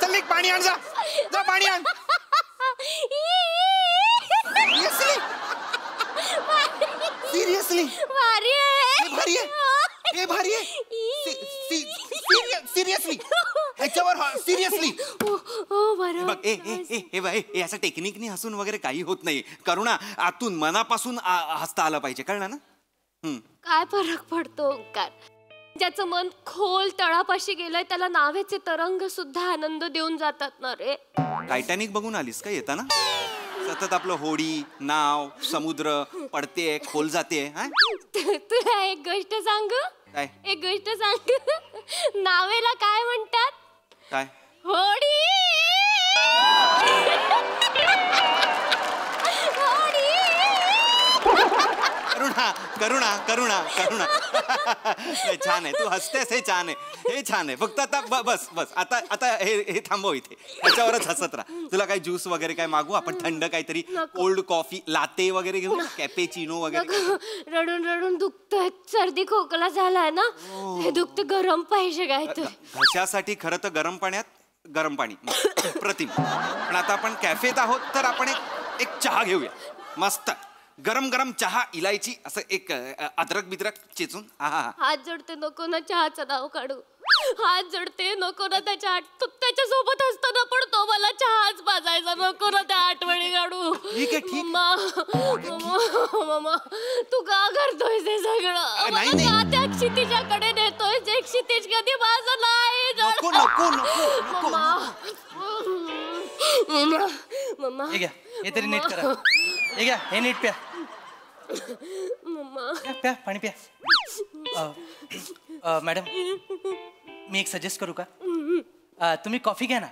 चल निघ, पाणी आण, जा पाणी आण. सिरियसली भारी आहे. भारी आहे, हे भारी आहे. सिरियसली ह्याच्यावर सिरियसली बरं. बघ. हे बघ, हे असं टेक्निकनी हसून वगैरे काही होत नाही. करुणा, आतून मनापासून हसता आलं पाहिजे, कळलं ना? काय फरक पडतो ओंकार? ज्याचं मन खोल तळापाशी गेलंय त्याला नावेचे तरंग सुद्धा आनंद देऊन जातात ना रे. टायटॅनिक बघून आलीस का येताना? सतत आपलं होडी, नाव, समुद्र पडते, खोल जाते. तुला एक गोष्ट सांगू? काय? एक गोष्ट सांगू? नावेला काय म्हणतात? काय? होडी. करुणा करुणा करुणा करुणा. छान आहे, तू हसतेस, हे छान आहे, हे छान आहे. फक्त आता बस बस, आता हे थांबव इथे, त्याच्यावरच हसत राहा. तुला काही ज्यूस वगैरे काय मागू आपण? थंड काहीतरी, कोल्ड कॉफी, लाते वगैरे घेऊ, कॅपेचिनो वगैरे? रडून रडून दुखतोय, सर्दी खोकला झालाय ना, हे दुखत गरम पाहिजे काय तर. घशासाठी खरं तर गरम पाण्यात गरम पाणी प्रतिम. पण आता आपण कॅफेत आहोत तर आपण एक चहा घेऊया, मस्त गरम गरम चहा, इलायची, असं एक अद्रक बिद्रक चेचून. हात जोडते, नको ना चहाचं नाव काढू. हात जोडते, नको ना त्याच्या सोबत असताना पण तो मला चहाच पाजायचा, नको ना त्या आठवणी काढू. ठीक आहे, ठीक. मम्मा, तू का करतोयस हे सगळं? नाही, मला का त्या क्षितिजाकडे नेतोय जे क्षितिज कधी माझं नाही. नको नको नको. मम्मा, हे घ्या, हे तरी नीट करा. हे घ्या, हे नीट प्या. मम्मा, प्या पाणी प्या. मॅडम, मी एक सजेस्ट करू का? तुम्ही कॉफी घ्या ना.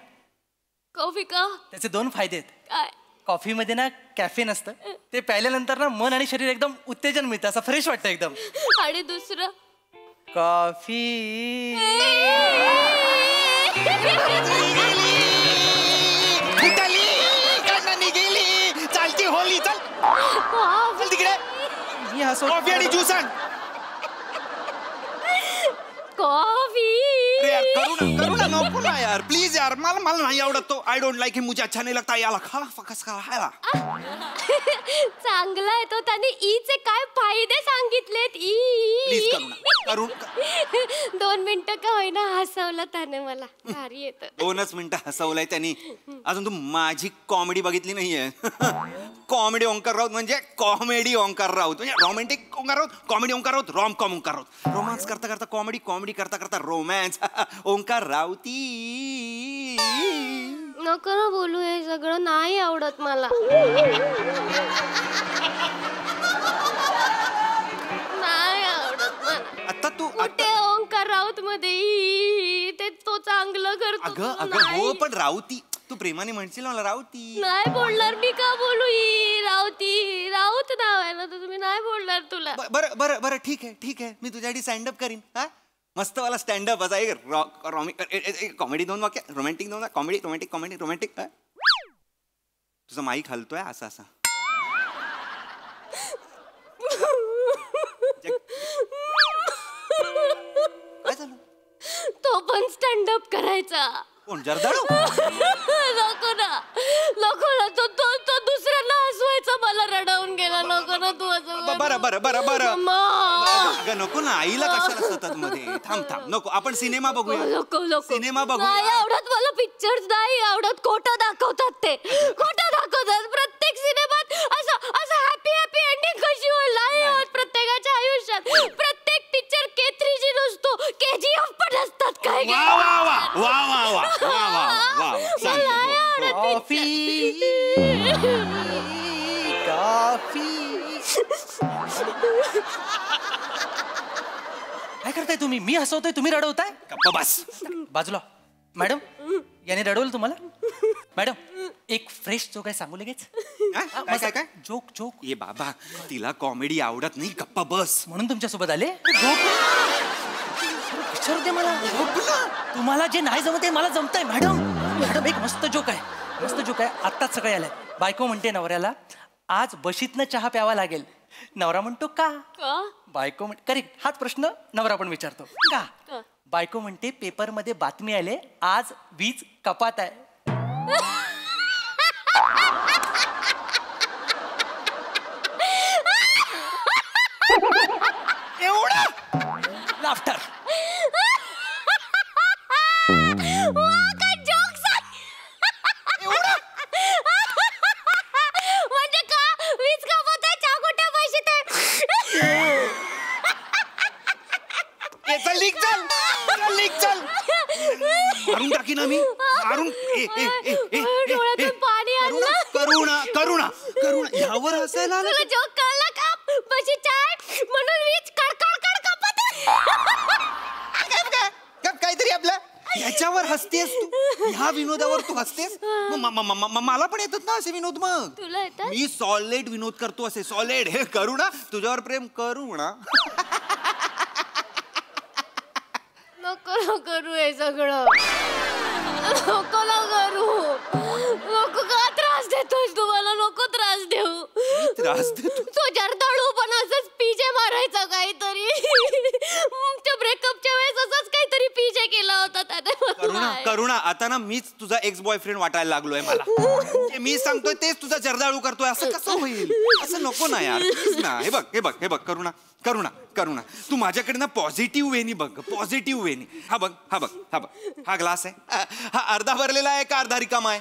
कॉफी का? त्याचे 2 फायदे आहेत. काय? कॉफीमध्ये ना कॅफेन असतं, ते प्यायल्यानंतर ना मन आणि शरीर एकदम उत्तेजन मिळतं, असं फ्रेश वाटतं एकदम. आणि दुसरं? कॉफी. गेली, चालती होली, चल तिकडे. मी हसो. कॉफी आणि ज्यूस आण. कॉफी. करुणा नको ना यार, प्लीज यार, मला नाही आवडत तो. आय डोंट लाईक हिम, मुझे अच्छा नहीं लगता. याला खा फकस खा हायला. चांगला आहे तो. त्याने ईचे काय फायदे सांगितलेत. प्लीज करुणा. 2 मिनिटं का होईना हसवलं त्याने मला. भारी येतं. 2च मिनिटं हसवलंय त्यांनी. अजून तू माझी कॉमेडी बघितली नाहीये. कॉमेडी ओंकार राऊत म्हणजे कॉमेडी ओंकार राऊत, म्हणजे romantic Omkar Raut, comedy Omkar Raut, rom com Omkar Raut. Romance करता करता कॉमेडी, कॉमेडी करता करता रोमॅन्स. ओंकार राऊती. नको ना बोलू, हे सगळं नाही आवडत मला. नाही आवडत मला. आता तू कुठे ओंकार राऊत मध्ये ते तो चांगलं करतो. अगं हो, पण राऊती तू प्रेमाने म्हणशील मला राऊती. नाही बोलणार मी, का बोलू? राऊती, राऊत नाव आहे ना, तर तुम्ही नाही बोलणार. तुला बरं बरं बरं, ठीक आहे, मी तुझ्यासाठी स्टँडअप करीन. हा, मस्त वाला स्टँडअप असा एक कॉमेडी 2 वाक्य, romantic 2, comedy romantic, comedy romantic. तुझा माईक हलतोय असा असा. काय झालं? तो पण स्टँडअप करायचा. कोण, जर्दाळू? नको ना तो दुसऱ्यांना हसवायचा, मला रडवून गेला. नको ना तू असं. बरं अगं नको ना, आईला कशाला सतत मध्ये. थांब नको, आपण सिनेमा बघूया. नको सिनेमा बघूया. नाही आवडत मला पिक्चर्स, नाही आवडत. खोटं दाखवतात ते, खोटं दाखवतात. प्रत्येक सिनेमात असं हॅपी हॅपी करताय तुम्ही? मी हसवतोय, तुम्ही रडवताय? गप्पा बस. बाजूला. मॅडम, याने रडवलं तुम्हाला? मॅडम, एक फ्रेश जोक आहे, सांगू लगेच? काय काय काय? Joke joke. ये बाबा, तिला कॉमेडी आवडत नाही. गप्पा बस. म्हणून तुमच्यासोबत आले? विचारू दे मला. तुम्हाला जे नाही जमत आहे मला जमतंय. मॅडम, मॅडम, एक मस्त जोक आहे, मस्त जोक आहे. आत्ताच सकाळी आलाय. बायको म्हणते नवऱ्याला, आज बशीतनं चहा प्यावा लागेल. नवरा म्हणतो का? बायको म्हणते, करेक्ट, हाच प्रश्न नवरा पण विचारतो, का? बायको म्हणते, पेपर मध्ये बातमी आले, आज वीज कपात आहे. एवढं लाफ्टर. म्हणजे का वीज कापत आहे, चहा कुठे बशीत आहे? चल लीक, चल चल लीक, चल. मारून टाकी ना मी, मारून. डोळ्यातून पाणी आणलं. करुणा करुणा करुणा, ह्यावर हसायला आलं? तुला जोक कळला का? बशीत चहा म्हणून वीज कड कापत काहीतरी आपल्या ह्याच्यावर हसतेस तू, ह्या विनोदावर तू हसतेस. मला पण येतात ना असे विनोद. मग तुला येतात? मी सॉलिड विनोद करतो, असे सॉलिड. हे करुणा, तुझ्यावर प्रेम करुणा. नको करू हे सगळं, नको ना करू. नको, का त्रास देतोस तू मला? नको त्रास देऊ. त्रास देतो? तो जर्दाळू पण असंच पीजे मारायचा काहीतरी. त्या ब्रेकअपच्या वेळेस असंच काहीतरी पीजे केला होता त्याने. करुणा करुणा, आता ना मीच तुझा एक्स बॉयफ्रेंड वाटायला लागलोय मला. मी सांगतोय तेच तुझा जर्दाळू करतोय. असं कसं होईल? असं नको ना यार, प्लीज ना. हे बघ हे बघ हे बघ करुणा करुणा करुणा, तू माझ्याकडे ना पॉझिटिव्ह वेनी बघ, पॉझिटिव्ह वेनी. हा बघ हा बघ हा बघ, हा ग्लास आहे, हा अर्धा भरलेला आहे का अर्धा रिकामा आहे?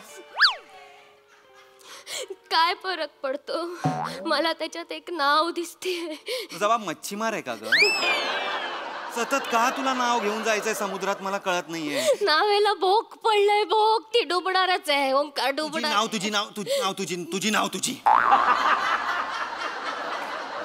काय फरक पडतो? मला त्याच्यात एक नाव दिसते. तुझा बाप मच्छीमार आहे का ग? सतत का तुला नाव घेऊन जायचंय समुद्रात मला कळत नाहीये. नावेला भोक पडलंय, भोक. ती डुबणारच आहे. ओंकार डुबणार. तुझी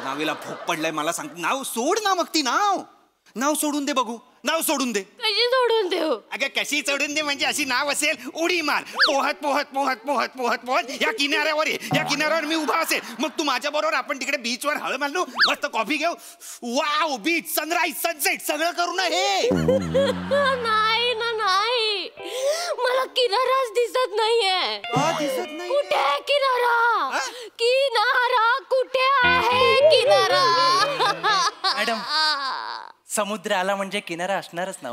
नावेला भोक पडलाय मला सांग. नाव सोड ना, मग ती नाव सोडून दे बघू. नाव सोडून दे. कशी सोडून देऊ? अगं कशी सोडून दे म्हणजे अशी नाव असेल, उडी मार, पोहत पोहत पोहत पोहत पोहत पोहत या किनाऱ्यावर ये. या किनाऱ्यावर मी उभा असेल, मग तू माझ्या बरोबर आपण तिकडे बीचवर हळ मारलो, मस्त कॉफी घेऊ. वाव, बीच, सनराईज, सनसेट सगळं करू ना. हे नाही ना, नाही, मला किनाराच दिसत नाहीये. दिसत नाही? कुठे आहे किनारा? किनारा कुठे आहे? किनारा. मॅडम, समुद्र आला म्हणजे किनारा असणारच ना.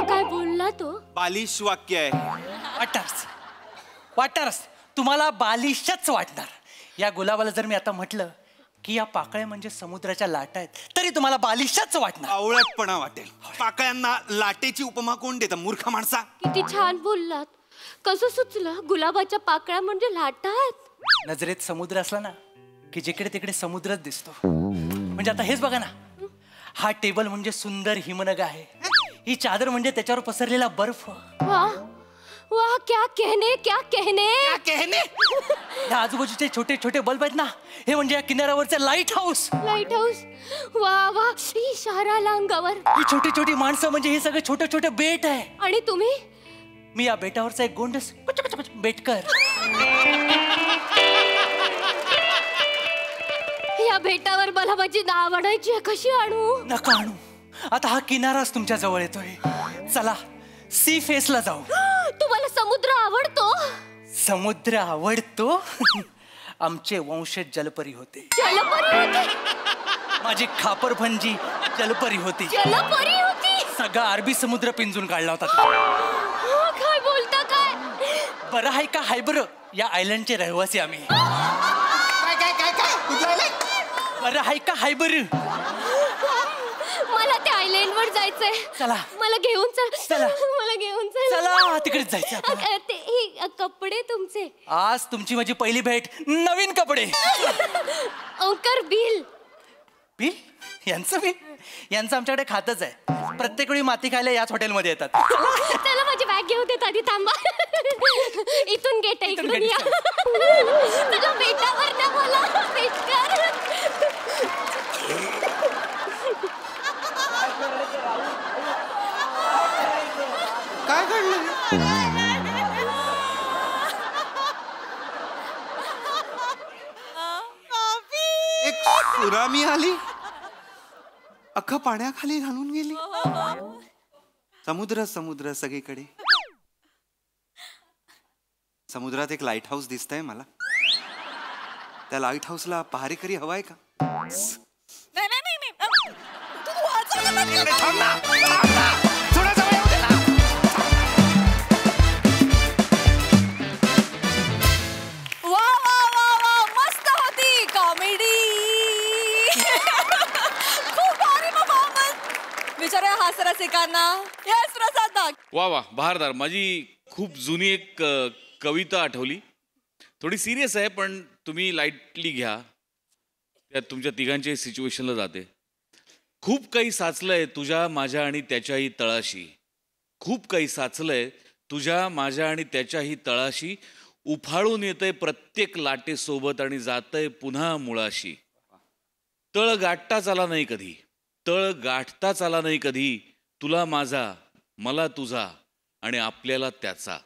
काय बोलला तो? बालिश वाक्य आहे. वाटणारच तुम्हाला बालिशच वाटणार. या गुलाबाला जर मी आता म्हटलं की या पाकळ्या म्हणजे समुद्राच्या लाटा आहेत, तरी तुम्हाला बालिशच वाटणार. आवळटपणा वाटेल. पाकळ्यांना लाटेची उपमा कोण देतं? मूर्ख माणसा. किती छान बोललात. कसं सुचलं? गुलाबाच्या पाकळ्या म्हणजे लाटा आहेत. नजरेत समुद्र असला ना की जिकडे तिकडे समुद्रच दिसतो. म्हणजे आता हेच बघा ना, हा टेबल म्हणजे सुंदर हिमनग आहे, ही चादर म्हणजे त्याच्यावर पसरलेला बर्फ. वाह वाह, क्या कहने क्या कहने क्या कहने. या आजूबाजूचे छोटे छोटे बल्ब आहेत ना, हे म्हणजे या किनाऱ्यावरचे लाईट हाऊस. Light house. वाह वाह, इशारा अंगावर. ही छोटी छोटी माणसं म्हणजे हे सगळे छोटे छोटे बेट आहे. आणि तुम्ही? मी या बेटावरचा एक गोंडस बेटकर. या बेटावर मला माझी नाव आणायची आहे. कशी आणू? नका आणू, आता हा किनाराच तुमच्या जवळ येतोय. चला सी फेसला जाऊ. तुम्हाला समुद्र आवडतो? समुद्र आवडतो? आमचे वंशज जलपरी होते. जलपरी होती? माझी खापरभंजी जलपरी होती. जलपरी होती? सगळा अरबी समुद्र पिंजून काढला होता. काय बोलता काय? बरं आहे का हायबर, या आयलंडचे रहिवासी आम्ही. काय काय काय काय कुठलं? बरं आहे का हायबर. मला त्या आयलँड वर जायचंय. चला मला घेऊन चल. चला. मला घेऊन चल. चला तिकडेच जायचं आपल्याला. ते कपडे तुमचे. आज तुमची माझी पहिली भेट, नवीन कपडे. ओंकार, बिल. बिल? यांचं बिल? यांचं आमच्याकडे खातच आहे. प्रत्येक वेळी माती खायला याच हॉटेलमध्ये येतात. चला माझी बॅग घेऊ देत आधी. थांबा, इथून गेट आहे, इकडून या. चला बेटावर ना, मला भेट कर. एक सुनामी आली, अख्खा पाण्याखाली घालून गेली. समुद्र समुद्र सगळीकडे. समुद्रात एक लाईट हाऊस दिसतंय मला. त्या लाईट हाऊसला पहारेकरी हवाय का? नाही नाही नाही नाही. तू वाचव मला. थांब ना, थांब ना. थोडा जवळ येऊ दे ना. वा वा वा वा मस्त होती कॉमेडी. खूप भारी परफॉर्मन्स. विचारूया हास्य रसिकांना. यस प्रसाद नाग. वा वा बहारदार. माझी खूप जुनी एक कविता आठवली. थोडी सिरियस आहे पण तुम्ही लाईटली घ्या. त्यात तुमच्या तिघांच्या सिच्युएशनला जाते. खूप काही साचलंय तुझ्या माझ्या आणि त्याच्याही तळाशी. खूप काही साचलंय तुझ्या माझ्या आणि त्याच्याही तळाशी. उफाळून येतंय प्रत्येक लाटेसोबत आणि जातंय पुन्हा मुळाशी. तळ गाठताच आला नाही कधी. तळ गाठताच आला नाही कधी. तुला माझा मला तुझा आणि आपल्याला त्याचा.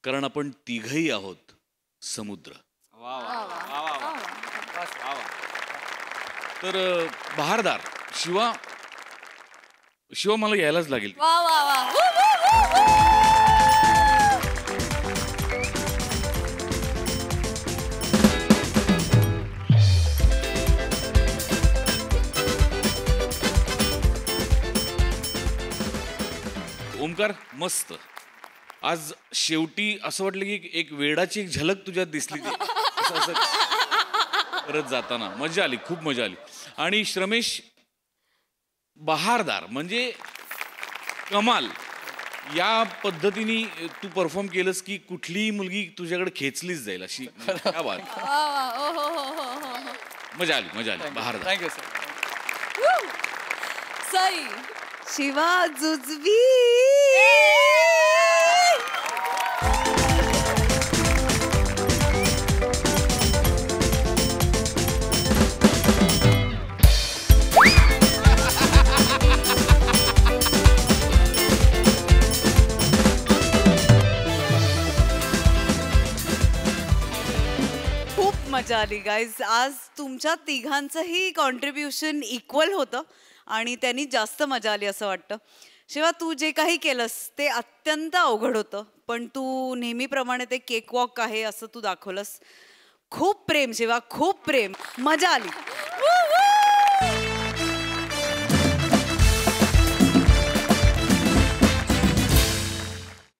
कारण आपण तिघही आहोत समुद्र. तर बहारदार शिवा मला यायलाच लागेल. वा वा वा. वू, वू, वू, वू. ओमकार मस्त. आज शेवटी असं वाटलं की एक वेडाची एक झलक तुझ्यात दिसली. असं करत जाताना मजा आली. खूप मजा आली. आणि श्रमेश बहारदार म्हणजे कमाल. या पद्धतीने तू परफॉर्म केलंस की कुठलीही मुलगी तुझ्याकडे खेचलीच जाईल अशी. क्या बात. वा वा. ओ हो हो हो हो हो. मजा आली बहारदार. Thank you sir. सई. शिवा जुजबी. खूप मजा आली गाईज. आज तुमच्या तिघांचंही कॉन्ट्रीब्युशन इक्वल होतं आणि त्यांनी जास्त मजा आली असं वाटतं. शिवा तू जे काही केलंस ते अत्यंत अवघड होतं पण तू नेहमीप्रमाणे ते केक वॉक आहे असं तू दाखवलंस. खूप प्रेम शिवा, खूप प्रेम. मजा आली.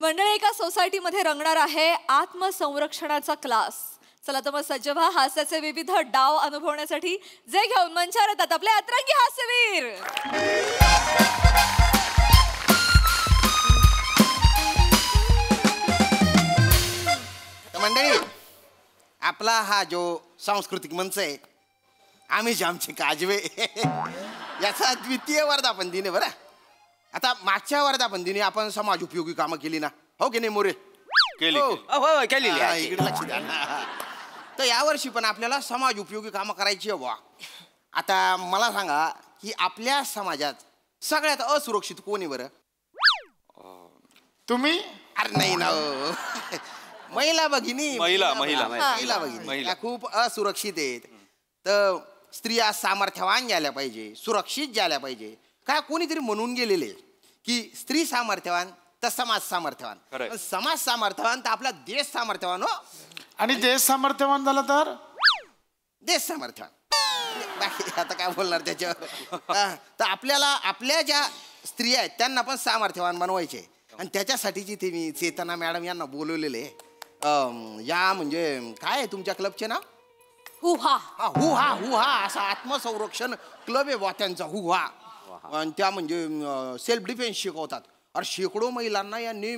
मंडळी एका सोसायटीमध्ये रंगणार आहे आत्मसंरक्षणाचा क्लास. चला तर मग सज्ज व्हा हास्याचे विविध डाव अनुभवण्यासाठी. जे घेऊन मंचावर येतात आपले अतरंगी हास्यवीर. मंडळी आपला हा जो सांस्कृतिक मंच आहे आम्ही आमचे काजवे याचा द्वितीय वर्धापन दिन आहे बरं. आता मागच्या वर्धापन दिनी आपण समाज उपयोगी कामं केली ना, हो की नाही मोरे? केली इकडे लक्ष द्या ना. तर यावर्षी पण आपल्याला समाज उपयोगी कामं करायची आहे. आता मला सांगा की आपल्या समाजात सगळ्यात असुरक्षित कोण आहे बरं? तुम्ही? अरे नाही ना. महिला भगिनी. महिला भगिनी त्या खूप असुरक्षित आहेत. तर स्त्रिया सामर्थ्यवान झाल्या पाहिजे, सुरक्षित झाल्या पाहिजे. काय कोणीतरी म्हणून गेलेले की स्त्री सामर्थ्यवान तर समाज सामर्थ्यवान. समाज सामर्थ्यवान तर आपला देश सामर्थ्यवान. हो, आणि देश सामर्थ्यवान झाला तर देश सामर्थ्यवान. बाकी आता काय बोलणार त्याच्यावर. तर आपल्याला आपल्या ज्या स्त्रिया आहेत त्यांना पण सामर्थ्यवान बनवायचे आणि त्याच्यासाठीची ते मी चेतना मॅडम यांना बोलवलेले. या म्हणजे काय आहे तुमच्या क्लबचे नाव? हुहा. हुहा असा आत्मसंरक्षण क्लब आहे बुवा त्यांचा. हुहा. आणि त्या म्हणजे सेल्फ डिफेन्स शिकवतात. अरे शेकडो महिलांना यांनी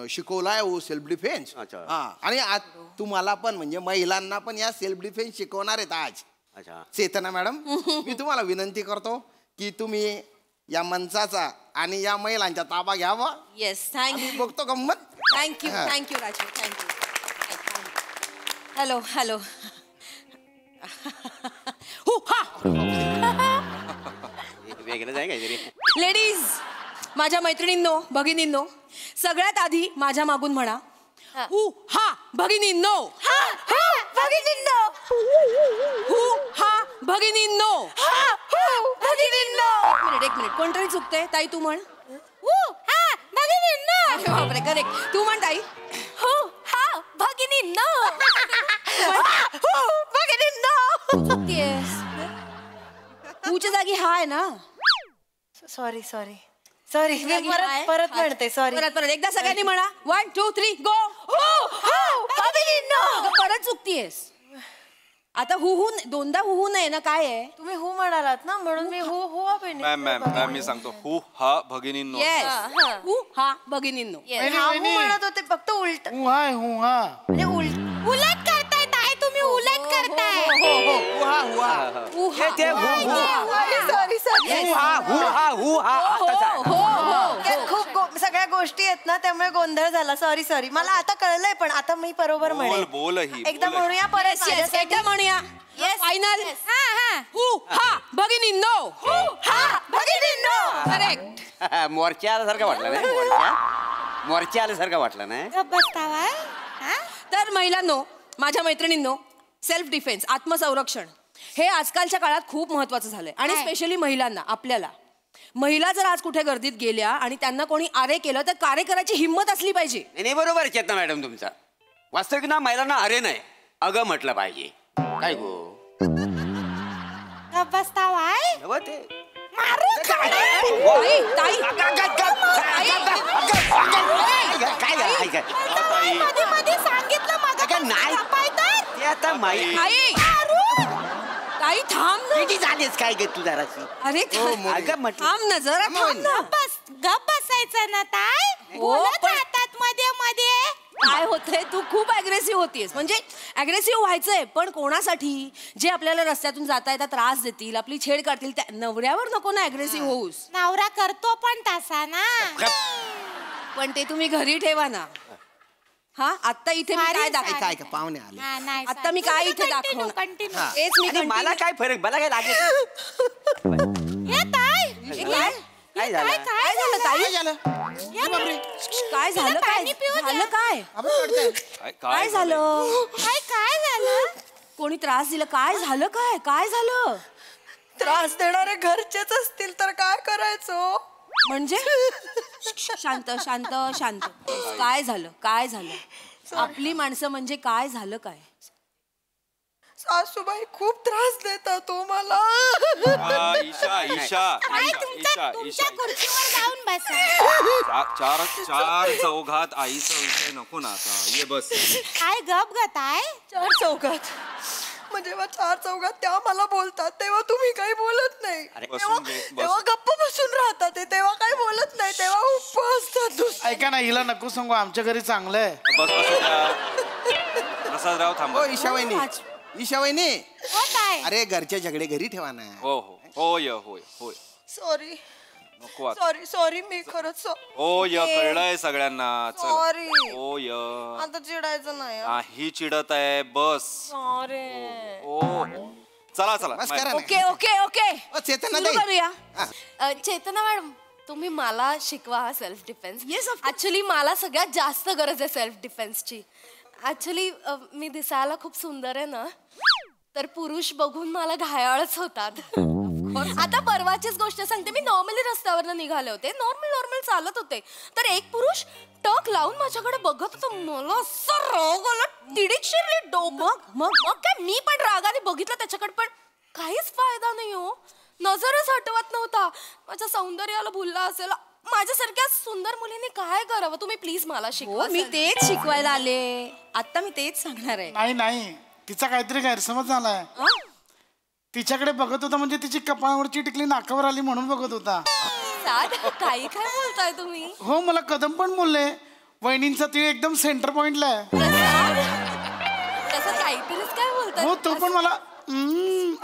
शिकवलाय सेल्फ डिफेन्स. आणि आज तुम्हाला पण म्हणजे महिलांना पण या सेल्फ डिफेन्स शिकवणार आहेत आज. चेतना मॅडम मी तुम्हाला विनंती करतो की तुम्ही या मंचाचा आणि या महिलांचा ताबा घ्यावा. Yes thank you. बघतो गंमत. थँक्यू राजू. थँक्यू. हॅलो वेगळं जाय काहीतरी. लेडीज माझ्या मैत्रिणींनो भगिनींनो सगळ्यात आधी माझ्या मागून म्हणा हू हा भगिनींनो भगिनींनो हू हा भगिनींनो एक मिनिट कोणतरी चुकते ताई तू म्हण बापरे करेक्ट तू म्हण ताई हो हा भगिनींनो हूच्या जागी हा आहे ना सॉरी मी परत म्हणते सॉरी परत एकदा सगळ्यांनी म्हणा 1 2 3 गो परत चुकतीयस आता हू दोनदा हू नाही ना काय आहे तुम्ही हू म्हणालात ना म्हणून मी हू हा मॅम मी सांगतो हू हा भगिनींनो. येस हू हा भगिनींनो म्हणत होते फक्त उलट म्हणजे उलट करताय ताई तुम्ही उलट करताय खूप सगळ्या गोष्टी आहेत ना त्यामुळे गोंधळ झाला सॉरी मला आता कळलंय पण आता मी बरोबर म्हणेन बोल ही एकदा म्हणूया परत एकदा म्हणूया फायनल हू हा भगिनींनो करेक्ट मोर्चा आल्यासारखं वाटलं नाही मोर्चा आल्यासारखं वाटलं नाही. तर महिलांनो माझ्या मैत्रिणींनो सेल्फ डिफेन्स आत्मसंरक्षण हे आजकालच्या काळात खूप महत्वाचं झालंय आणि स्पेशली महिलांना आपल्याला महिला जर आज कुठे गर्दीत गेल्या आणि त्यांना कोणी आरे केलं तर कार्य करायची हिंमत असली पाहिजे. नाही बरोबर चेतना मॅडम तुमचा वास्तविक ना महिलांना अरे नाही अगं म्हटलं पाहिजे. काय गो ताई थांब ना झालीस काय गे तू जराशी अरे थांब ना जरा थांब ना गप बसायचं ना ताई बोलत राहतात मध्ये मध्ये काय होतंय तू खूप अग्रेसिव्ह होतीयस म्हणजे अग्रेसिव्ह व्हायचंय पण कोणासाठी जे आपल्याला रस्त्यातून जाता येता त्रास देतील आपली छेड काढतील त्या नवऱ्यावर नको ना अग्रेसिव्ह होऊस. नवरा करतो पण तसा ना पण ते तुम्ही घरी ठेवा ना. हा आता इथे मी काय दाखव काय का पाहुणे आले आता मी काय इथे दाखवणार तेच मी मला काय फरक मला काय लागेल काय झालं ताई काय झालं काय झालं कोणी त्रास दिला काय झालं काय झालं त्रास देणारे घरचेच असतील तर काय करायचं म्हणजे शांत शांत शांत काय झालं आपली माणसं म्हणजे काय झालं काय सासूबाई खूप त्रास देतात तो मला ईशा खुर्चीवर जाऊन बसा चार चौघात आईचा विषय नको ना आता ये बस. काय गप गताय 4 चौघात म्हणजे जेव्हा 4 चौघात त्या मला बोलतात तेव्हा तुम्ही काही बोलत नाही तेव्हा गप्प बसून राहतात तेव्हा काही बोलत नाही तेव्हा उपवासतात. ऐका ना हिला नको सांगू आमच्या घरी चांगलं आहे. प्रसादराव थांबा. ईशा वहिनी अरे घरचे झगडे घरी ठेवा ना. होय सॉरी नको सॉरी मी खरंच कळलंय सगळ्यांना. सॉरी होय आता चिडायचं नाही चिडत आहे बस. चला ओके चेतना मॅडम तुम्ही मला शिकवा सेल्फ डिफेन्स. ऍक्च्युली मला सगळ्यात जास्त गरज आहे सेल्फ डिफेन्सची. ऍक्च्युली मी दिसायला खूप सुंदर आहे ना तर पुरुष बघून मला घायाळच होतात. आता परवाचीच गोष्ट सांगते मी नॉर्मली रस्त्यावरनं निघाले होते नॉर्मल चालत होते तर एक पुरुष टक लावून माझ्याकडे बघत होता मला असं राग आला तिडीक शिरली डोकं मग काय मी पण रागाने बघितलं त्याच्याकडे पण काहीच फायदा नाही हो नजरच हटवत नव्हता. माझ्या सौंदर्याला भुलला असेल. माझ्यासारख्या सुंदर मुलीने काय करावं तुम्ही प्लीज मला शिकवा. मी तेच शिकवायला आले आता मी तेच सांगणार आहे. नाही तिचा काहीतरी गैरसमज झालाय. तिच्याकडे बघत होता म्हणजे तिची कपाळावरची टिकली नाकावर आली म्हणून बघत होता. काय बोलताय तुम्ही. हो मला कदम पण बोलले वहिनींचा तिळ एकदम सेंटर पॉइंटला आहे. तसं काहीतरीच काय बोलताय. हो तो पण मला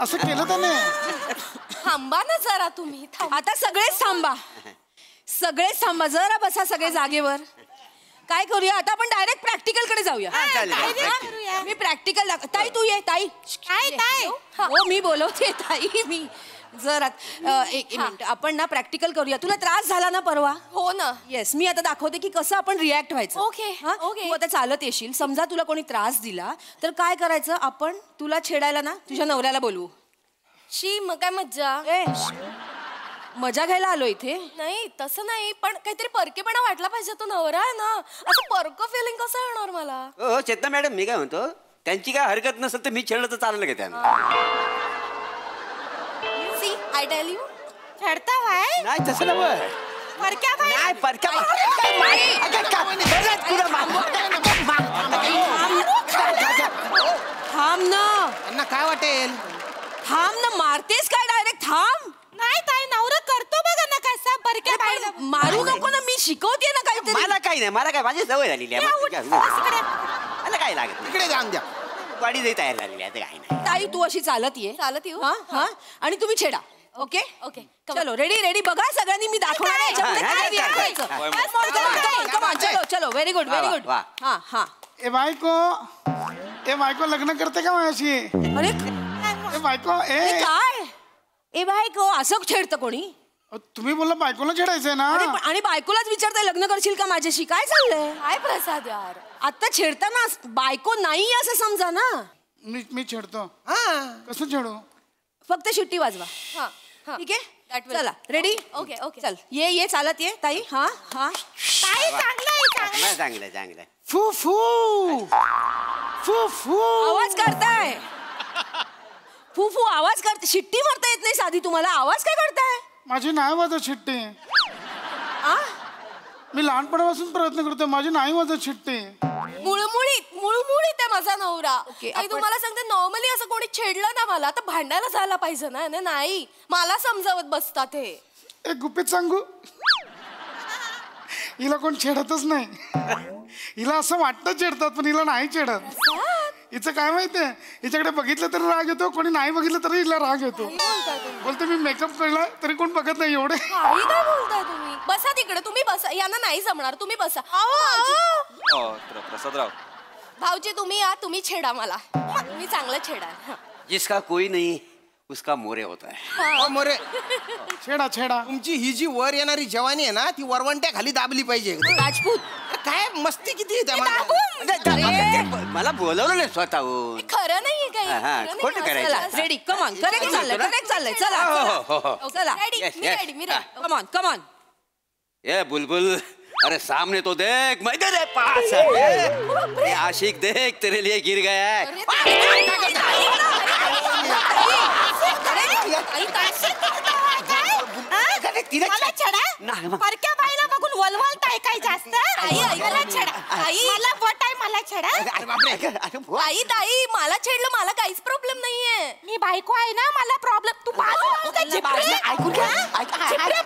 असं केलं त्याने. थांबा ना जरा तुम्ही आता सगळेच थांबा जरा बसा सगळे जागेवर. काय करूया आता आपण डायरेक्ट प्रॅक्टिकल कडे जाऊया. मी प्रॅक्टिकल ताई तू ये ताई. काय हो मी बोलवते ताई मी जर एक मिनिट आपण ना प्रॅक्टिकल करूया. तुला त्रास झाला ना परवा? हो ना. येस, मी आता दाखवते की कसं आपण रिॲक्ट व्हायचं. ओके, तू आता चालत येशील, समजा तुला कोणी त्रास दिला तर काय करायचं, आपण तुला छेडायला ना तुझ्या नवऱ्याला बोलवू. शी मग काय मज्जा. मजा घ्यायला आलो इथे. नाही तसं नाही, पण काहीतरी परकेपणा वाटला पाहिजे. तो नवरा आहे ना, असं परक फिलिंग कसं येणार मला. हो चेतना मॅडम, मी काय म्हणतो, त्यांची काय हरकत नसेल तर मी खेळलं तर चालेल का त्यांना? See I tell you. छेडता भाई नाही तसं नव्हे. परक्या भाई नाही परक्या थांब ना. त्यांना काय वाटेल? थांब ना, मारतेस काय डायरेक्ट? थांब. नाही ताई, नवरा करतो बघा ना कसा परक्या बाईला. मारू नको ना, मी शिकवते ना काहीतरी. मला काही नाही, मला काय, माझी सवय झालेली आहे. मला काय लागत इकडे जाऊन द्या. गाडी जाई तयार झालेली आहे, काही नाही. ताई तू अशी चालत ये. चालत येऊ. हा हा, आणि तुम्ही छेडा. Okay okay. चलो रेडी रेडी. बघा सगळ्यांनी मी दाखवणार आहे याच्यामध्ये काय react करायचं. Come on, चलो चलो. Very good very good. हा हा. ए बायको लग्न करते का माझ्याशी? अरे ए बायको काय ए बायको असं छेडतं कोणी? तुम्ही बोलला बायकोला छेडायचंय ना. आणि बायकोलाच विचारताय लग्न करशील का माझ्याशी? काय चाललंय? काय प्रसाद यार. आता छेडताना बायको नाही असं समजा ना. मी छेडतो. कसं छेडू? फक्त शिट्टी वाजवा. हा ठीक आहे, चला रेडी. Okay okay. चल ये चालत ये ताई. हा हा. ताई चांगलं चांगलं चांगलं. फू फू फू फू आवाज करताय. फू फू आवाज करते. शिट्टी मारता येत नाही साधी तुम्हाला? आवाज काय करताय? माझी नाही वाजत शिट्टी. मी लहानपणापासून प्रयत्न करतोय, माझी नाही वाजत शिट्टी. मुळमुळीत आहे माझा नवरा. तुम्हाला सांगते, नॉर्मली असं कोणी छेडलं ना मला तर भांडायला जायला पाहिजे ना. नाही, मला समजावत बसतात हे. एक गुपित सांगू, हिला कोण छेडतच नाही. हिला असं वाटतं छेडतात, पण हिला नाही छेडत. हिचं काय माहितीये, हिच्याकडे बघितलं तरी राग येतो, कोणी नाही बघितलं तरी हिला राग येतो. बोलते मी मेकअप केला तरी कोण बघत नाही. एवढे काही काय बोलताय तुम्ही? बसा तिकडे, तुम्ही बसा. यांना नाही जमणार, तुम्ही बसा. प्रसादराव, भाऊजी तुम्ही या, तुम्ही छेडा मला. मी चांगलं छेडा. जिसका कोई नहीं उसका मोरे होता है. मोरे छेडा छेडा. तुमची ही जी वर येणारी जवानी आहे ना, ती वरवंट्या खाली दाबली पाहिजे. राजपूत काय मस्ती किती आहे त्या. मला बोलवलं नाही स्वतःहून. खरं नाहीये काही. खोटं करायचं. रेडी. कमॉन. करेक्ट चाललंय. चला चला. रेडी मी रेडी. Come on come on. ये बुलबुल, अरे सामने तो देख, मैं तेरे पास है. ये आशिक देख, तेरे लिए गिर गया है. परक्या बाईला बघून वलवलताय काय जास्त. मला छेडा. मला बोट आहे, मला छेडा. आई ताई मला छेडलं, मला काहीच प्रॉब्लेम नाहीये. मी बायको आहे ना, मला प्रॉब्लेम. तू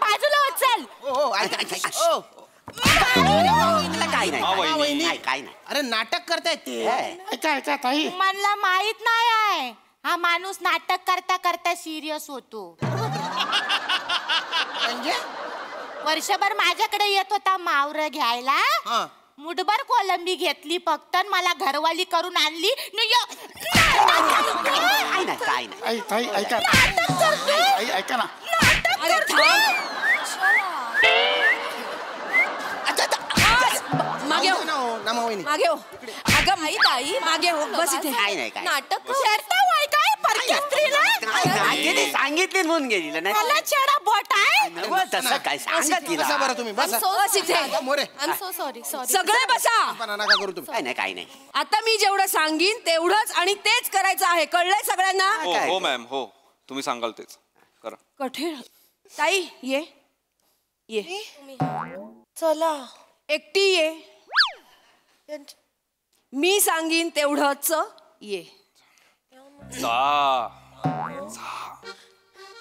बाजूला चल. काय नाही. अरे नाटक करतायत ते. ऐका ताई, मला माहित नाही आहे हा माणूस नाटक करता करता सिरियस होतो. म्हणजे वर्षभर माझ्याकडे येत होता मावरं घ्यायला. मुठभर कोलंबी घेतली फक्त, मला घरवाली करून आणली. काय नाही. आई ताई ऐका. आई ऐका ना. मागे हो. मागे हो. अगं आई ताई मागे हो. बस इथे. नाटक सांगितले म्हणून गेली नाही. मला छेडा बोट आहे. तसं काय सांगा तिला. बसा बरं तुम्ही बसा. बस इथे. मोरे सॉरी सगळे बसा. नका करू तुम्ही. काय नाही. आता मी जेवढं सांगीन तेवढंच आणि तेच करायचं आहे. कळलंय सगळ्यांना? हो मॅम, हो तुम्ही सांगाल तेच करा. कठीण. ताई ये चला. एकटी ये. मी सांगीन तेवढंच ये.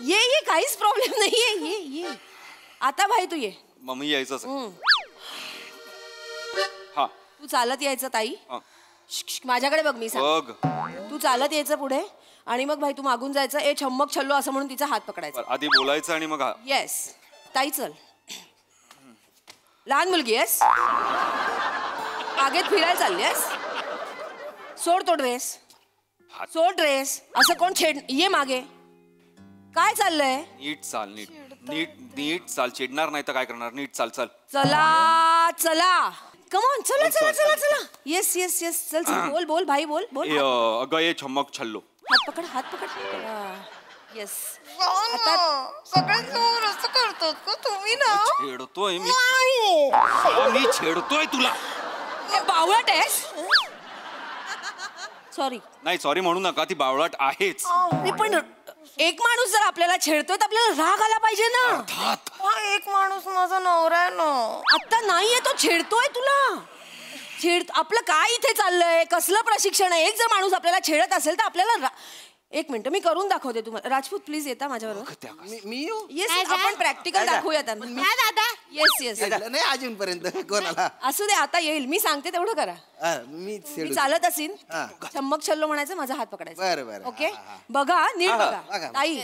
ये काहीच प्रॉब्लेम नाहीये. ये आता भाई तू ये. मम्मी यायचंच. हा तू चालत यायचं ताई. माझ्याकडे बघ. मी सांग. तू चालत यायचं पुढे आणि मग भाई तू मागून जायचं. ए छम्मक छल्लो असं म्हणून तिचा हात पकडायचा. आधी बोलायचं आणि मग. येस ताई चल. लहान मुलगी आहेस, बागेत फिरायला चालली आहेस. सोड तो ड्रेस. सोड ड्रेस. असं कोण छेड. ये मागे. काय चाललंय? नीट चाल, नीट चाल. चिडणार नाही तर काय करणार? नीट चाल. चला कमॉन, चला. येस चल बोल भाई बोल. अगं ये छमक छल्लो. हात पकड येस. सगळ्यांसमोर असं करतात का तुम्ही ना? छेडतोय मी छेडतोय तुला. बावळट आहेस. सॉरी. नाही सॉरी म्हणू नका, ती बावळट आहेच. पण एक माणूस जर आपल्याला छेडतोय तर आपल्याला राग आला पाहिजे ना. एक माणूस माझा नवरा आहे ना. आता नाहीये तो, छेडतोय तुला. आपलं काय इथे चाललंय? कसलं प्रशिक्षण आहे? एक जर माणूस आपल्याला छेडत असेल तर आपल्याला एक मिनिट मी करून दाखवते तुम्हाला. राजपूत प्लीज येता माझ्याबरोबर. मी येऊ? येस आपण प्रॅक्टिकल दाखवूया त्यांना. दादा येस नाही अजूनपर्यंत कोणाला. असू दे, आता येईल. मी सांगते तेवढं करा. मी मी चालत असेल चम्मक छल्लो म्हणायचं, माझा हात पकडायचा. बरं. ओके बघा, नीट बघा. ताई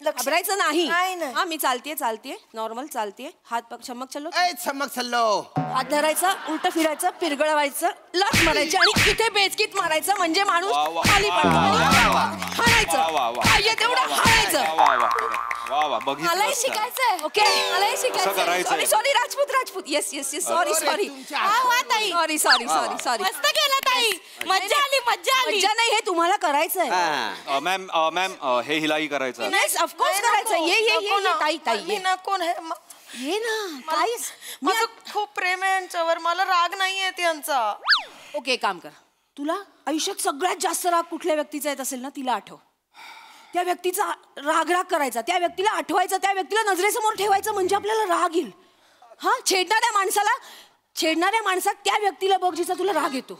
घाबरायचं नाही. हा मी चालतीये नॉर्मल चालतीये. हात चम्मक छल्लो. चमक छल्लो. हात धरायचा, उलट फिरायचं, पिरगळवायचं, लाट मारायची आणि इथे बेचकीत मारायचं म्हणजे माणूस खाली पडतो. हाणायचं तेवढं हाणायचं. मलाही शिकायचंय. ओके मलाही शिकायचं. Sorry Rajput. Yes sorry. Sorry. मस्त केलं ताई. मज्जा आली. मज्जा नाही, हे तुम्हाला करायचंय. मॅम हे हिलाही करायचं. येस ऑफकोर्स करायचं. ये ताई ना कोण आहे? ये ना. काय माझं खूप प्रेम आहे यांच्यावर, मला राग नाहीये यांचा. ओके काम कर. तुला आयुष्यात सगळ्यात जास्त राग कुठल्या व्यक्तीचा येत असेल ना, तिला आठव. त्या व्यक्तीचा राग करायचा, त्या व्यक्तीला आठवायचं, त्या व्यक्तीला नजरेसमोर ठेवायचं म्हणजे आपल्याला राग येईल. हा छेडणाऱ्या माणसात त्या व्यक्तीला बघ जिचा तुला राग येतो.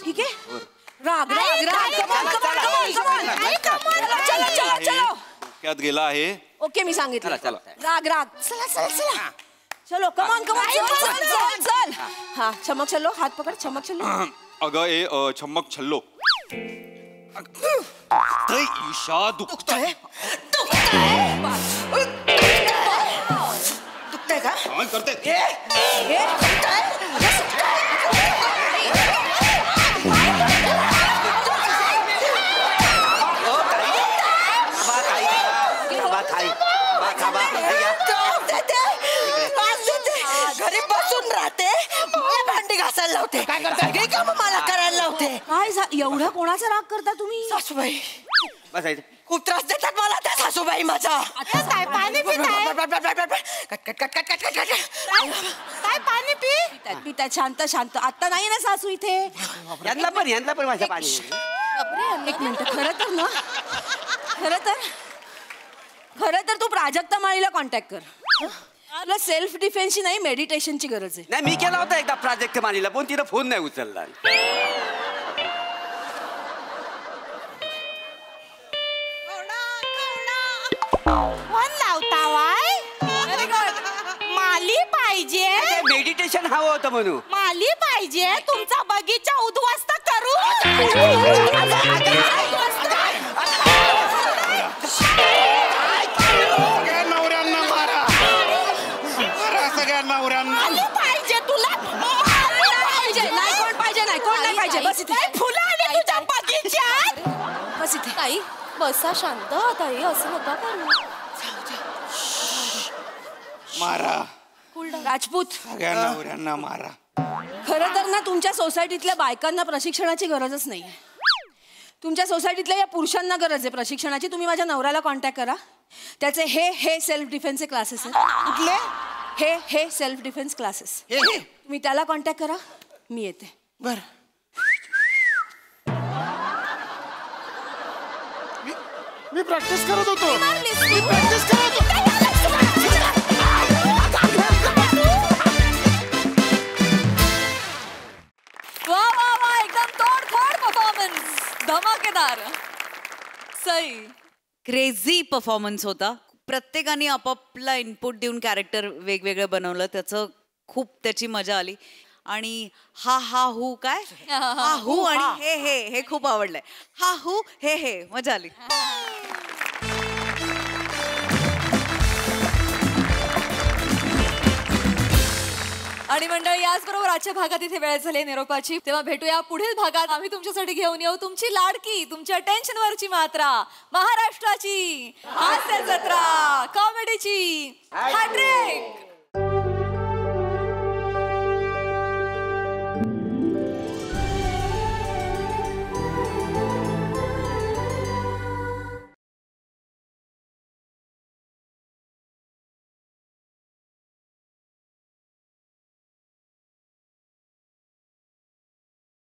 ठीक आहे? राग. चलो त्यात गेला आहे. ओके मी सांगितलं. राग. चला चलो कमॉन चल. हा चमक छल्लो. हात पकड. चमक छल्लो. अगं ए छमक छल्लो. ईशा दुखतंय का? करते. घरी बसून राहते, मला भांडी घासायला लावते, सगळी कामं मला करायला लावते. काय एवढा कोणाचा राग करता तुम्ही? सासूबाई खूप त्रास देतात मला त्या सासूबाई माझा. पाणी पिता शांत. आता नाही ना सासू इथे. यांना पण माझ्या पाणी. एक मिनिट. खरं तर तू प्राजक्ता माळीला कॉन्टॅक्ट कर. तुला सेल्फ डिफेन्सची नाही, मेडिटेशनची गरज आहे. नाही मी केला होता एकदा प्राजक्त मानीला, पण तिनं फोन नाही उचलला. फोन लावता वाय? माली पाहिजे. मेडिटेशन हवं होतं म्हणून. माली पाहिजे. तुमचा बगीचा उद्ध्वस्त करू. माली पाहिजे तुला. कोण नाही पाहिजे. बस इथे. फुलं आली तुझ्या बगीच्यात. बस इथे. ताई बसा शांत. ताई असं नका करू. मारा राजपूत. सगळ्या नवऱ्यांना मारा. खरं तर ना तुमच्या सोसायटीतल्या बायकांना प्रशिक्षणाची गरजच नाही. तुमच्या सोसायटीतल्या या पुरुषांना गरज आहे प्रशिक्षणाची. तुम्ही माझ्या नवऱ्याला कॉन्टॅक्ट करा. त्याचे हे सेल्फ डिफेन्सचे क्लासेस आहेत. कुठले? हे सेल्फ डिफेन्स क्लासेस. तुम्ही त्याला कॉन्टॅक्ट करा. मी येते. बर मी प्रॅक्टिस करत होतो. वा एकदम तोडफोड परफॉर्मन्स. धमाकेदार. सई. क्रेझी परफॉर्मन्स होता. प्रत्येकाने आपापला इनपुट देऊन कॅरेक्टर वेगवेगळं बनवलं. खूप त्याची मजा आली. आणि हा हू काय हा हू आणि हे खूप आवडलंय. हा हू हे मजा आली. आणि मंडळी याचबरोबर आजच्या भागात इथे वेळ झाली निरोपाची. तेव्हा भेटूया पुढील भागात. आम्ही तुमच्यासाठी घेऊन येऊ तुमची लाडकी, तुमच्या टेन्शनवरची मात्रा, महाराष्ट्राची हास्य जत्रा, कॉमेडीची हॅट्रिक.